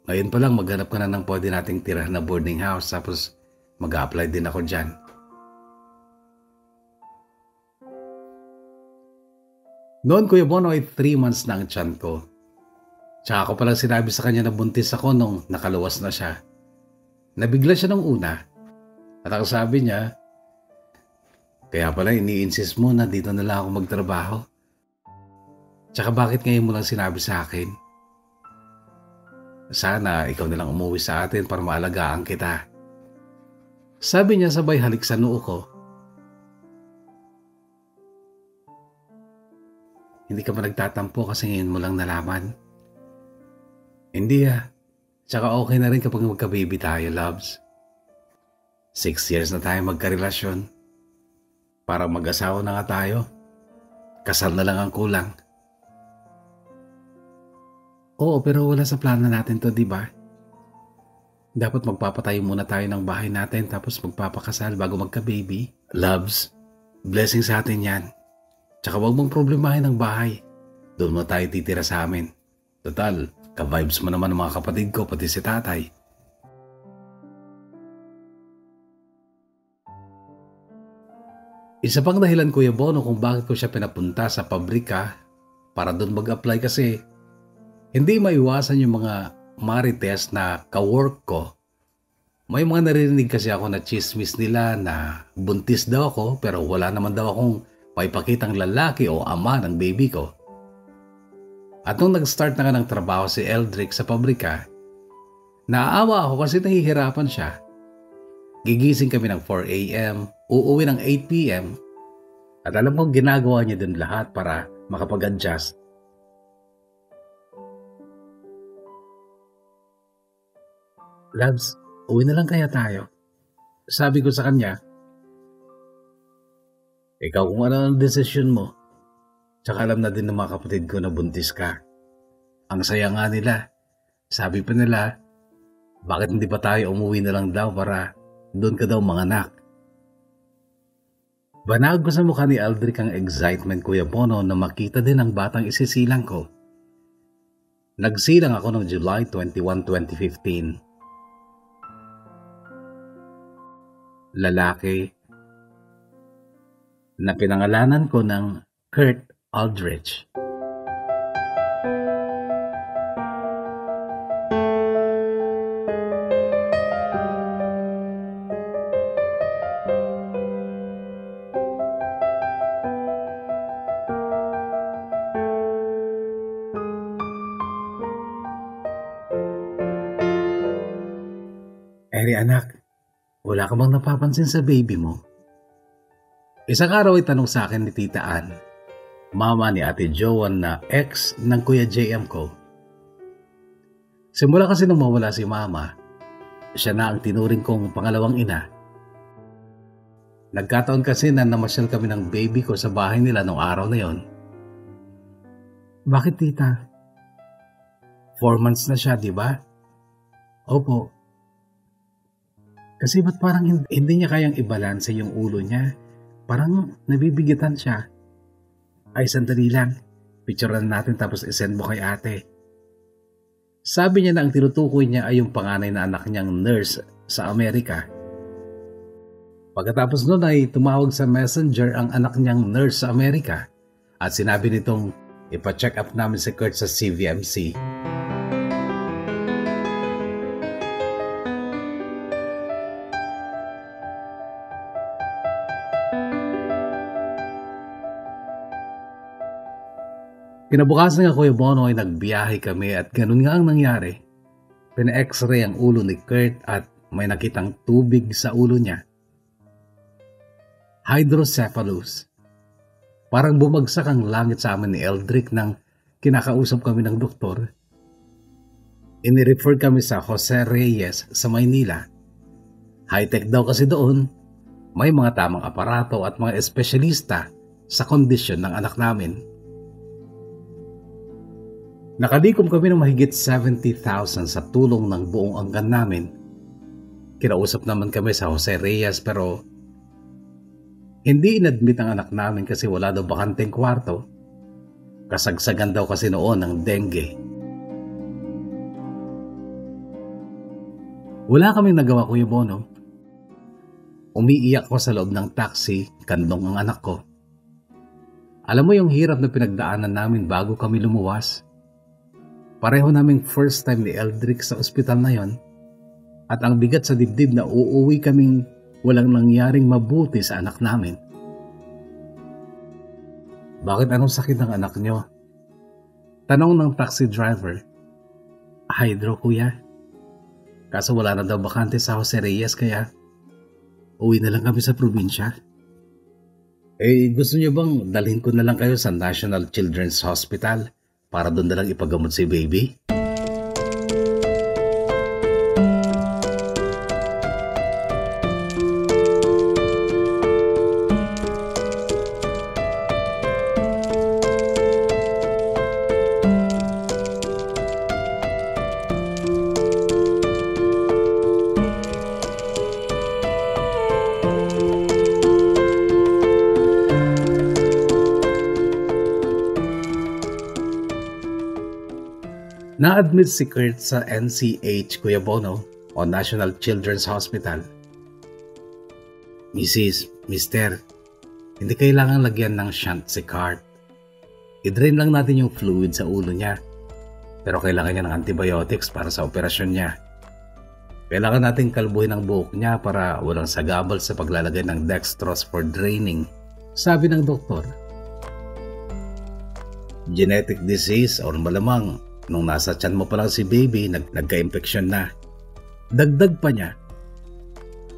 Ngayon pa lang, maghanap ka na ng pwede nating tirahan na boarding house tapos mag-a-apply din ako dyan. Noon, Kuya Bono, ay 3 months na ang tiyan ko. Tsaka ako palang sinabi sa kanya na buntis ako nung nakaluwas na siya. Nabigla siya nung una. At ang sabi niya, kaya pala ini-insist mo na dito na lang ako magtrabaho. Tsaka bakit ngayon mo lang sinabi sa akin? Sana ikaw na lang umuwi sa atin para maalagaan kita. Sabi niya sabay halik sa noo ko. Hindi ka ba nagtatampo kasi ngayon mo lang nalaman? Hindi Tsaka okay na rin kapag magka-baby tayo, Loves. 6 years na tayo magkarelasyon. Para mag-asawa na nga tayo. Kasal na lang ang kulang. Oo, pero wala sa plano natin to, di ba? Dapat magpapatayo muna tayo ng bahay natin tapos magpapakasal bago magka-baby. Loves, blessing sa atin yan. Tsaka huwag mong problemahin ang bahay. Doon mo tayo titira sa amin. Total, ka-vibes mo naman ng mga kapatid ko, pati si tatay. Isa pang dahilan, Kuya Bono, kung bakit ko siya pinapunta sa pabrika para doon mag-apply kasi hindi maiwasan yung mga Marites na ka-work ko, may mga naririnig kasi ako na chismis nila na buntis daw ako pero wala naman daw akong paipakitang lalaki o ama ng baby ko. At nung nag-start na nga ng trabaho si Eldrick sa pabrika, naaawa ako kasi nahihirapan siya. Gigising kami ng 4 a.m., uuwi ng 8 p.m. At alam kong ginagawa niya din lahat para makapag-adjust. Labs, uwi na lang kaya tayo. Sabi ko sa kanya, ikaw kung ano ang desisyon mo. Tsaka alam na din ng mga kapatid ko na buntis ka. Ang saya nga nila. Sabi pa nila, bakit hindi pa tayo umuwi na lang daw para doon ka daw manganak. Banag ko sa mukha ni Eldrick ang excitement, Kuya Bono, na makita din ang batang isisilang ko. Nagsilang ako noong July 21, 2015. Lalaki na pinangalanan ko ng Kurt Aldrich. Eri anak, wala ka bang napapansin sa baby mo? Isang araw ay tanong sa akin ni Tita Ann, mama ni Ate Joan na ex ng Kuya JM ko. Simula kasi nung mawala si mama, siya na ang tinuring kong pangalawang ina. Nagkataon kasi na namasyal kami ng baby ko sa bahay nila nung araw na yon. Bakit tita? 4 months na siya, di ba? Opo. Kasi ba't parang hindi niya kayang ibalanse yung ulo niya? Parang nabibigatan siya. Ay, sandali lang. Picturean natin tapos isend mo kay ate. Sabi niya na ang tinutukoy niya ay yung panganay na anak niyang nurse sa Amerika. Pagkatapos nun ay tumawag sa messenger ang anak niyang nurse sa Amerika at sinabi nitong ipa-check up namin si Kurt sa CVMC. Kinabukasan nga Kuya Bono ay nagbiyahe kami at ganun nga ang nangyari. Pina-x-ray ang ulo ni Kurt at may nakitang tubig sa ulo niya. Hydrocephalus. Parang bumagsak ang langit sa amin ni Eldrick nang kinakausap kami ng doktor. Inirefer kami sa Jose Reyes sa Maynila. High-tech daw kasi doon. May mga tamang aparato at mga espesyalista sa kondisyon ng anak namin. Nakalikom kami ng mahigit 70,000 sa tulong ng buong angkan namin. Kinausap naman kami sa Jose Reyes pero hindi inadmit ang anak namin kasi wala daw bakanteng kwarto. Kasagsagan daw kasi noon ng dengue. Wala kaming nagawa, Kuya Bono. Umiiyak ko sa loob ng taxi, kandong ang anak ko. Alam mo yung hirap na pinagdaanan namin bago kami lumuwas? Pareho naming first time ni Eldrick sa ospital na yon at ang bigat sa dibdib na uuwi kaming walang nangyaring mabuti sa anak namin. Bakit anong sakit ng anak nyo? Tanong ng taxi driver. Hydro, kuya. Kaso wala na daw bakante sa Jose Reyes kaya uwi na lang kami sa probinsya. Gusto nyo bang dalhin ko na lang kayo sa National Children's Hospital? Para doon na lang ipagamot si baby? Na-admit si Kurt sa NCH, Kuya Bono, o National Children's Hospital. Mister, hindi kailangan lagyan ng shunt si Kurt. I-drain lang natin yung fluid sa ulo niya. Pero kailangan niya ng antibiotics para sa operasyon niya. Kailangan nating kalbuhin ang buhok niya para walang sagabal sa paglalagay ng dextrose for draining, sabi ng doktor. Genetic disease or malamang nung nasa tiyan mo pa lang si baby, nagka-infection na. Dagdag pa niya.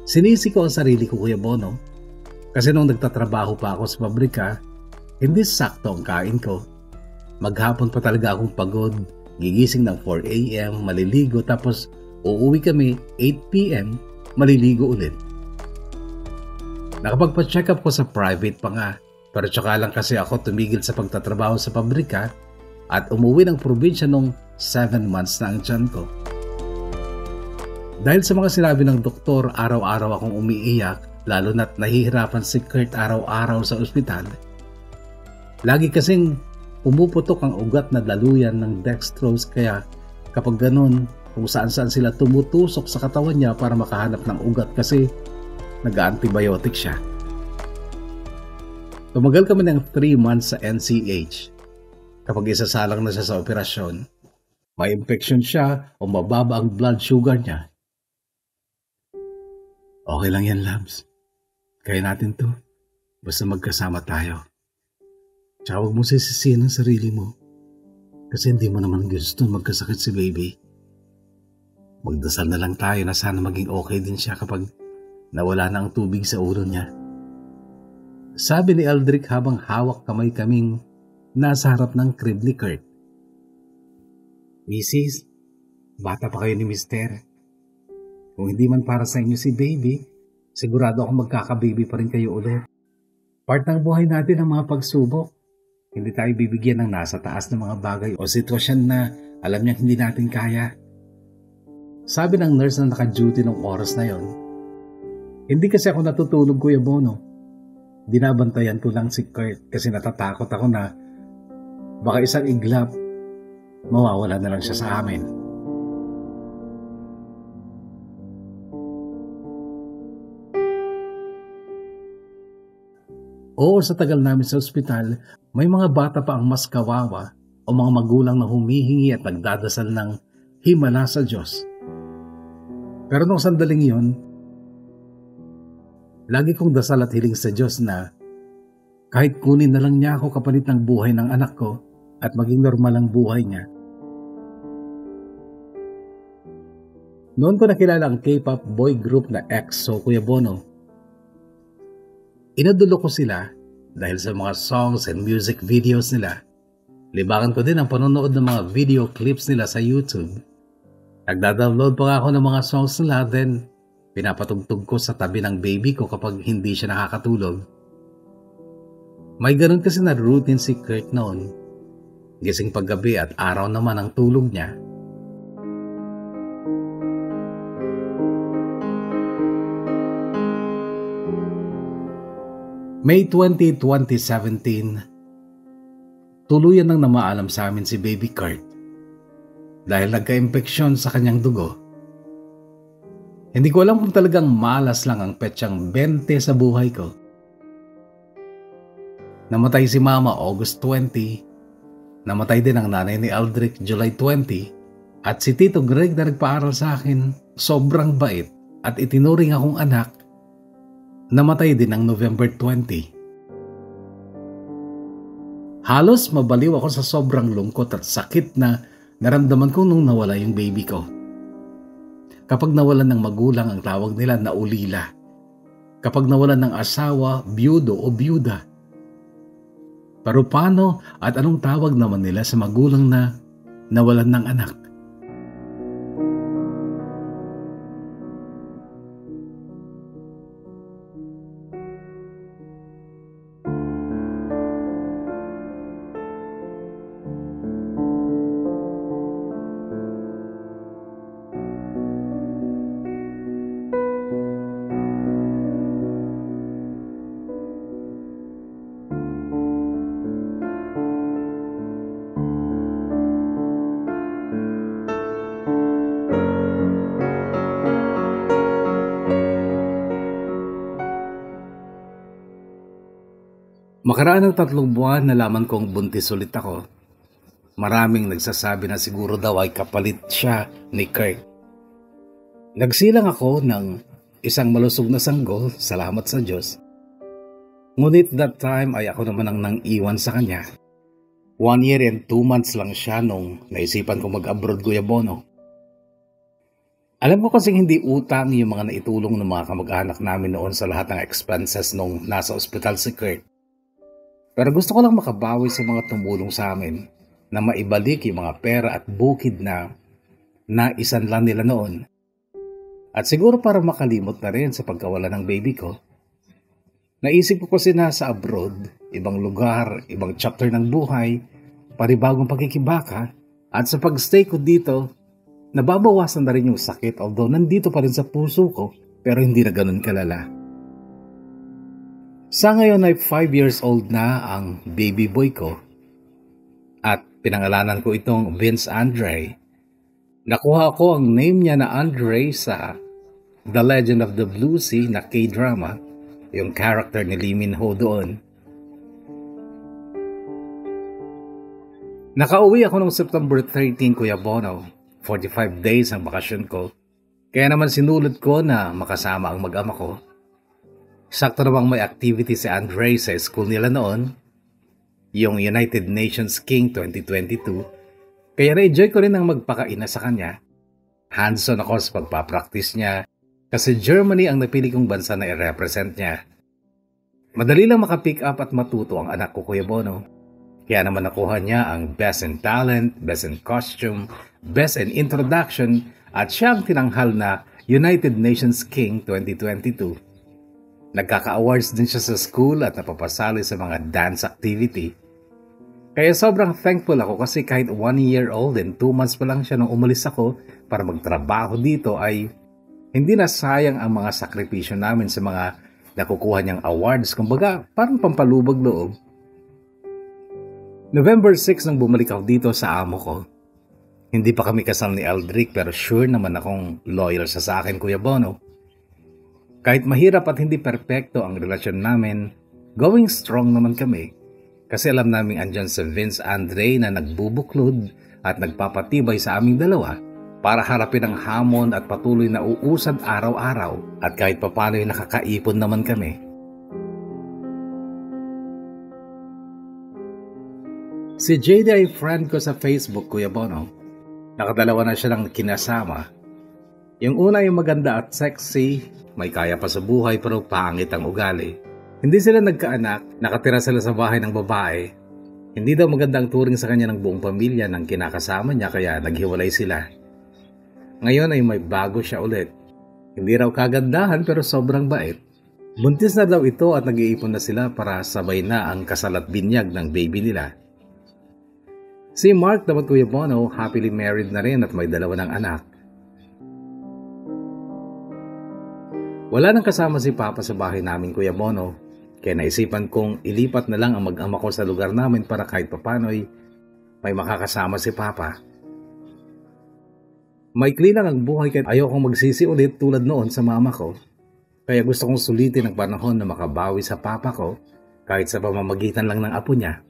Sinisi ko ang sarili ko, Kuya Bono, kasi nung nagtatrabaho pa ako sa pabrika, hindi sakto ang kain ko. Maghapon pa talaga akong pagod, gigising ng 4 a.m., maliligo, tapos uuwi kami 8 p.m., maliligo ulit. Nakapagpa-check up ko sa private pa nga, pero tsaka lang kasi ako tumigil sa pagtatrabaho sa pabrika at umuwi ng probinsya nung 7 months na ang tiyan ko. Dahil sa mga sinabi ng doktor, araw-araw akong umiiyak, lalo na't nahihirapan si Kurt araw-araw sa ospital. Lagi kasing pumuputok ang ugat na daluyan ng dextrose, kaya kapag ganun, kung saan-saan sila tumutusok sa katawan niya para makahanap ng ugat kasi nag-antibiotic siya. Tumagal kami ng 3 months sa NCH. Kapag isasalang na siya sa operasyon, may infection siya o mababa ang blood sugar niya. Okay lang yan, Labs. Kaya natin to. Basta magkasama tayo. Tsaka huwag mo sisisihin ang sarili mo. Kasi hindi mo naman gusto magkasakit si baby. Magdasal na lang tayo na sana maging okay din siya kapag nawala na ang tubig sa ulo niya. Sabi ni Eldrick habang hawak kamay kaming nasa harap ng crib ni Kurt. Mrs., bata pa kayo ni Mister. Kung hindi man para sa inyo si baby, sigurado ako magkaka-baby pa rin kayo ulit. Part ng buhay natin ang mga pagsubok. Hindi tayo bibigyan ng nasa taas ng mga bagay o sitwasyon na alam niyang hindi natin kaya. Sabi ng nurse na naka-duty ng oras na yon. Hindi kasi ako natutulog, Kuya Bono. Binabantayan ko lang si Kurt kasi natatakot ako na baka isang iglap, mawawala na lang siya sa amin. Oo, sa tagal namin sa ospital, may mga bata pa ang mas kawawa o mga magulang na humihingi at nagdadasal ng himala sa Diyos. Pero nung sandaling yun, lagi kong dasal at hiling sa Diyos na kahit kunin na lang niya ako kapalit ng buhay ng anak ko at maging normal ang buhay niya. Noon ko nakilala ang K-pop boy group na EXO, Kuya Bono. Inadulo ko sila dahil sa mga songs and music videos nila. Libangan ko din ang panonood ng mga video clips nila sa YouTube. Nagda-download pa nga ako ng mga songs nila, then pinapatugtog ko sa tabi ng baby ko kapag hindi siya nakakatulog. May ganun kasi na routine si Kurt noon. Gising paggabi at araw naman ang tulog niya. May 20, 2017, tuluyan nang namaalam sa amin si Baby Kurt dahil nagka-impeksyon sa kanyang dugo. Hindi ko alam kung talagang malas lang ang petsang 20 sa buhay ko. Namatay si Mama August 20, namatay din ang nanay ni Eldrick July 20, at si Tito Greg na nagpaaral sa akin, sobrang bait at itinuring akong anak, namatay din ang November 20. Halos mabaliw ako sa sobrang lungkot at sakit na naramdaman ko nung nawala yung baby ko. Kapag nawalan ng magulang, ang tawag nila na ulila. Kapag nawalan ng asawa, biyudo o biyuda. Pero paano at anong tawag naman nila sa magulang na nawalan ng anak? Makaraan ng 3 buwan, nalaman kong buntis ulit ako. Maraming nagsasabi na siguro daw ay kapalit siya ni Kirk. Nagsilang ako ng isang malusog na sanggol, salamat sa Diyos. Ngunit that time ay ako naman ang nang iwan sa kanya. 1 year and 2 months lang siya nung naisipan ko mag-abroad, Kuya Bono. Alam ko kasing hindi utang yung mga naitulong ng mga kamag-anak namin noon sa lahat ng expenses nung nasa ospital si Kirk. Pero gusto ko lang makabawi sa mga tumulong sa amin na maibalik yung mga pera at bukid na naisan lang nila noon. At siguro para makalimot na rin sa pagkawala ng baby ko. Naisip ko kasi nasa abroad, ibang lugar, ibang chapter ng buhay, panibagong pagkikibaka, at sa pagstay ko dito, nababawasan na rin yung sakit although nandito pa rin sa puso ko pero hindi na ganun kalala. Sa ngayon ay 5 years old na ang baby boy ko at pinangalanan ko itong Vince Andre. Nakuha ko ang name niya na Andre sa The Legend of the Blue Sea na K-drama, yung character ni Lee Min Ho doon. Nakauwi ako noong September 13, Kuya Bono. 45 days ang bakasyon ko. Kaya naman sinulot ko na makasama ang mag-ama ko. Sakto namang may activity si Andre sa school nila noon, yung United Nations King 2022. Kaya na-enjoy ko rin ang magpakaina sa kanya. Hands-on ako sa pagpapractice niya kasi Germany ang napili kong bansa na i-represent niya. Madali lang makapick up at matuto ang anak ko, Kuya Bono. Kaya naman nakuha niya ang Best in Talent, Best in Costume, Best in Introduction at siya ang tinanghal na United Nations King 2022. Nagkaka-awards din siya sa school at napapasali sa mga dance activity. Kaya sobrang thankful ako kasi kahit 1 year old and 2 months pa lang siya nung umalis ako para magtrabaho dito ay hindi na sayang ang mga sakripisyo namin sa mga nakukuha niyang awards. Kumbaga, parang pampalubag loob. November 6 nang bumalik ako dito sa amo ko. Hindi pa kami kasal ni Aldric pero sure naman akong loyal siya sa akin, Kuya Bono. Kahit mahirap at hindi perpekto ang relasyon namin, going strong naman kami. Kasi alam namin andyan si Vince Andre na nagbubuklod at nagpapatibay sa aming dalawa para harapin ang hamon at patuloy na uusad araw-araw at kahit papano ay nakakaipon naman kami. Si JD ay friend ko sa Facebook, Kuya Bono. Nakadalawa na siya ng kinasama. Yung una yung maganda at sexy, may kaya pa sa buhay pero pangit ang ugali. Hindi sila nagkaanak, nakatira sila sa bahay ng babae. Hindi daw maganda ang turing sa kanya ng buong pamilya ng kinakasama niya kaya naghiwalay sila. Ngayon ay may bago siya ulit. Hindi raw kagandahan pero sobrang bait. Buntis na daw ito at nag-iipon na sila para sabay na ang kasal at binyag ng baby nila. Si Mark dapat, Kuya Bono, happily married na rin at may 2 ng anak. Wala nang kasama si Papa sa bahay namin, Kuya Bono, kaya naisipan kong ilipat na lang ang mag-ama ko sa lugar namin para kahit papano'y may makakasama si Papa. Maikli lang ang buhay kaya ayokong magsisi ulit tulad noon sa mama ko. Kaya gusto kong sulitin ang panahon na makabawi sa Papa ko kahit sa pamamagitan lang ng apo niya.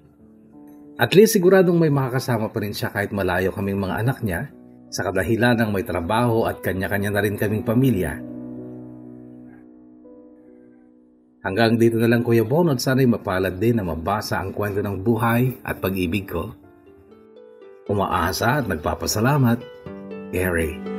At least siguradong may makakasama pa rin siya kahit malayo kaming mga anak niya sa kadahilan ng may trabaho at kanya-kanya na rin kaming pamilya. Hanggang dito na lang, Kuya Bono, at sana'y mapalad din na mabasa ang kwento ng buhay at pag-ibig ko. Umaasa at nagpapasalamat, Gary.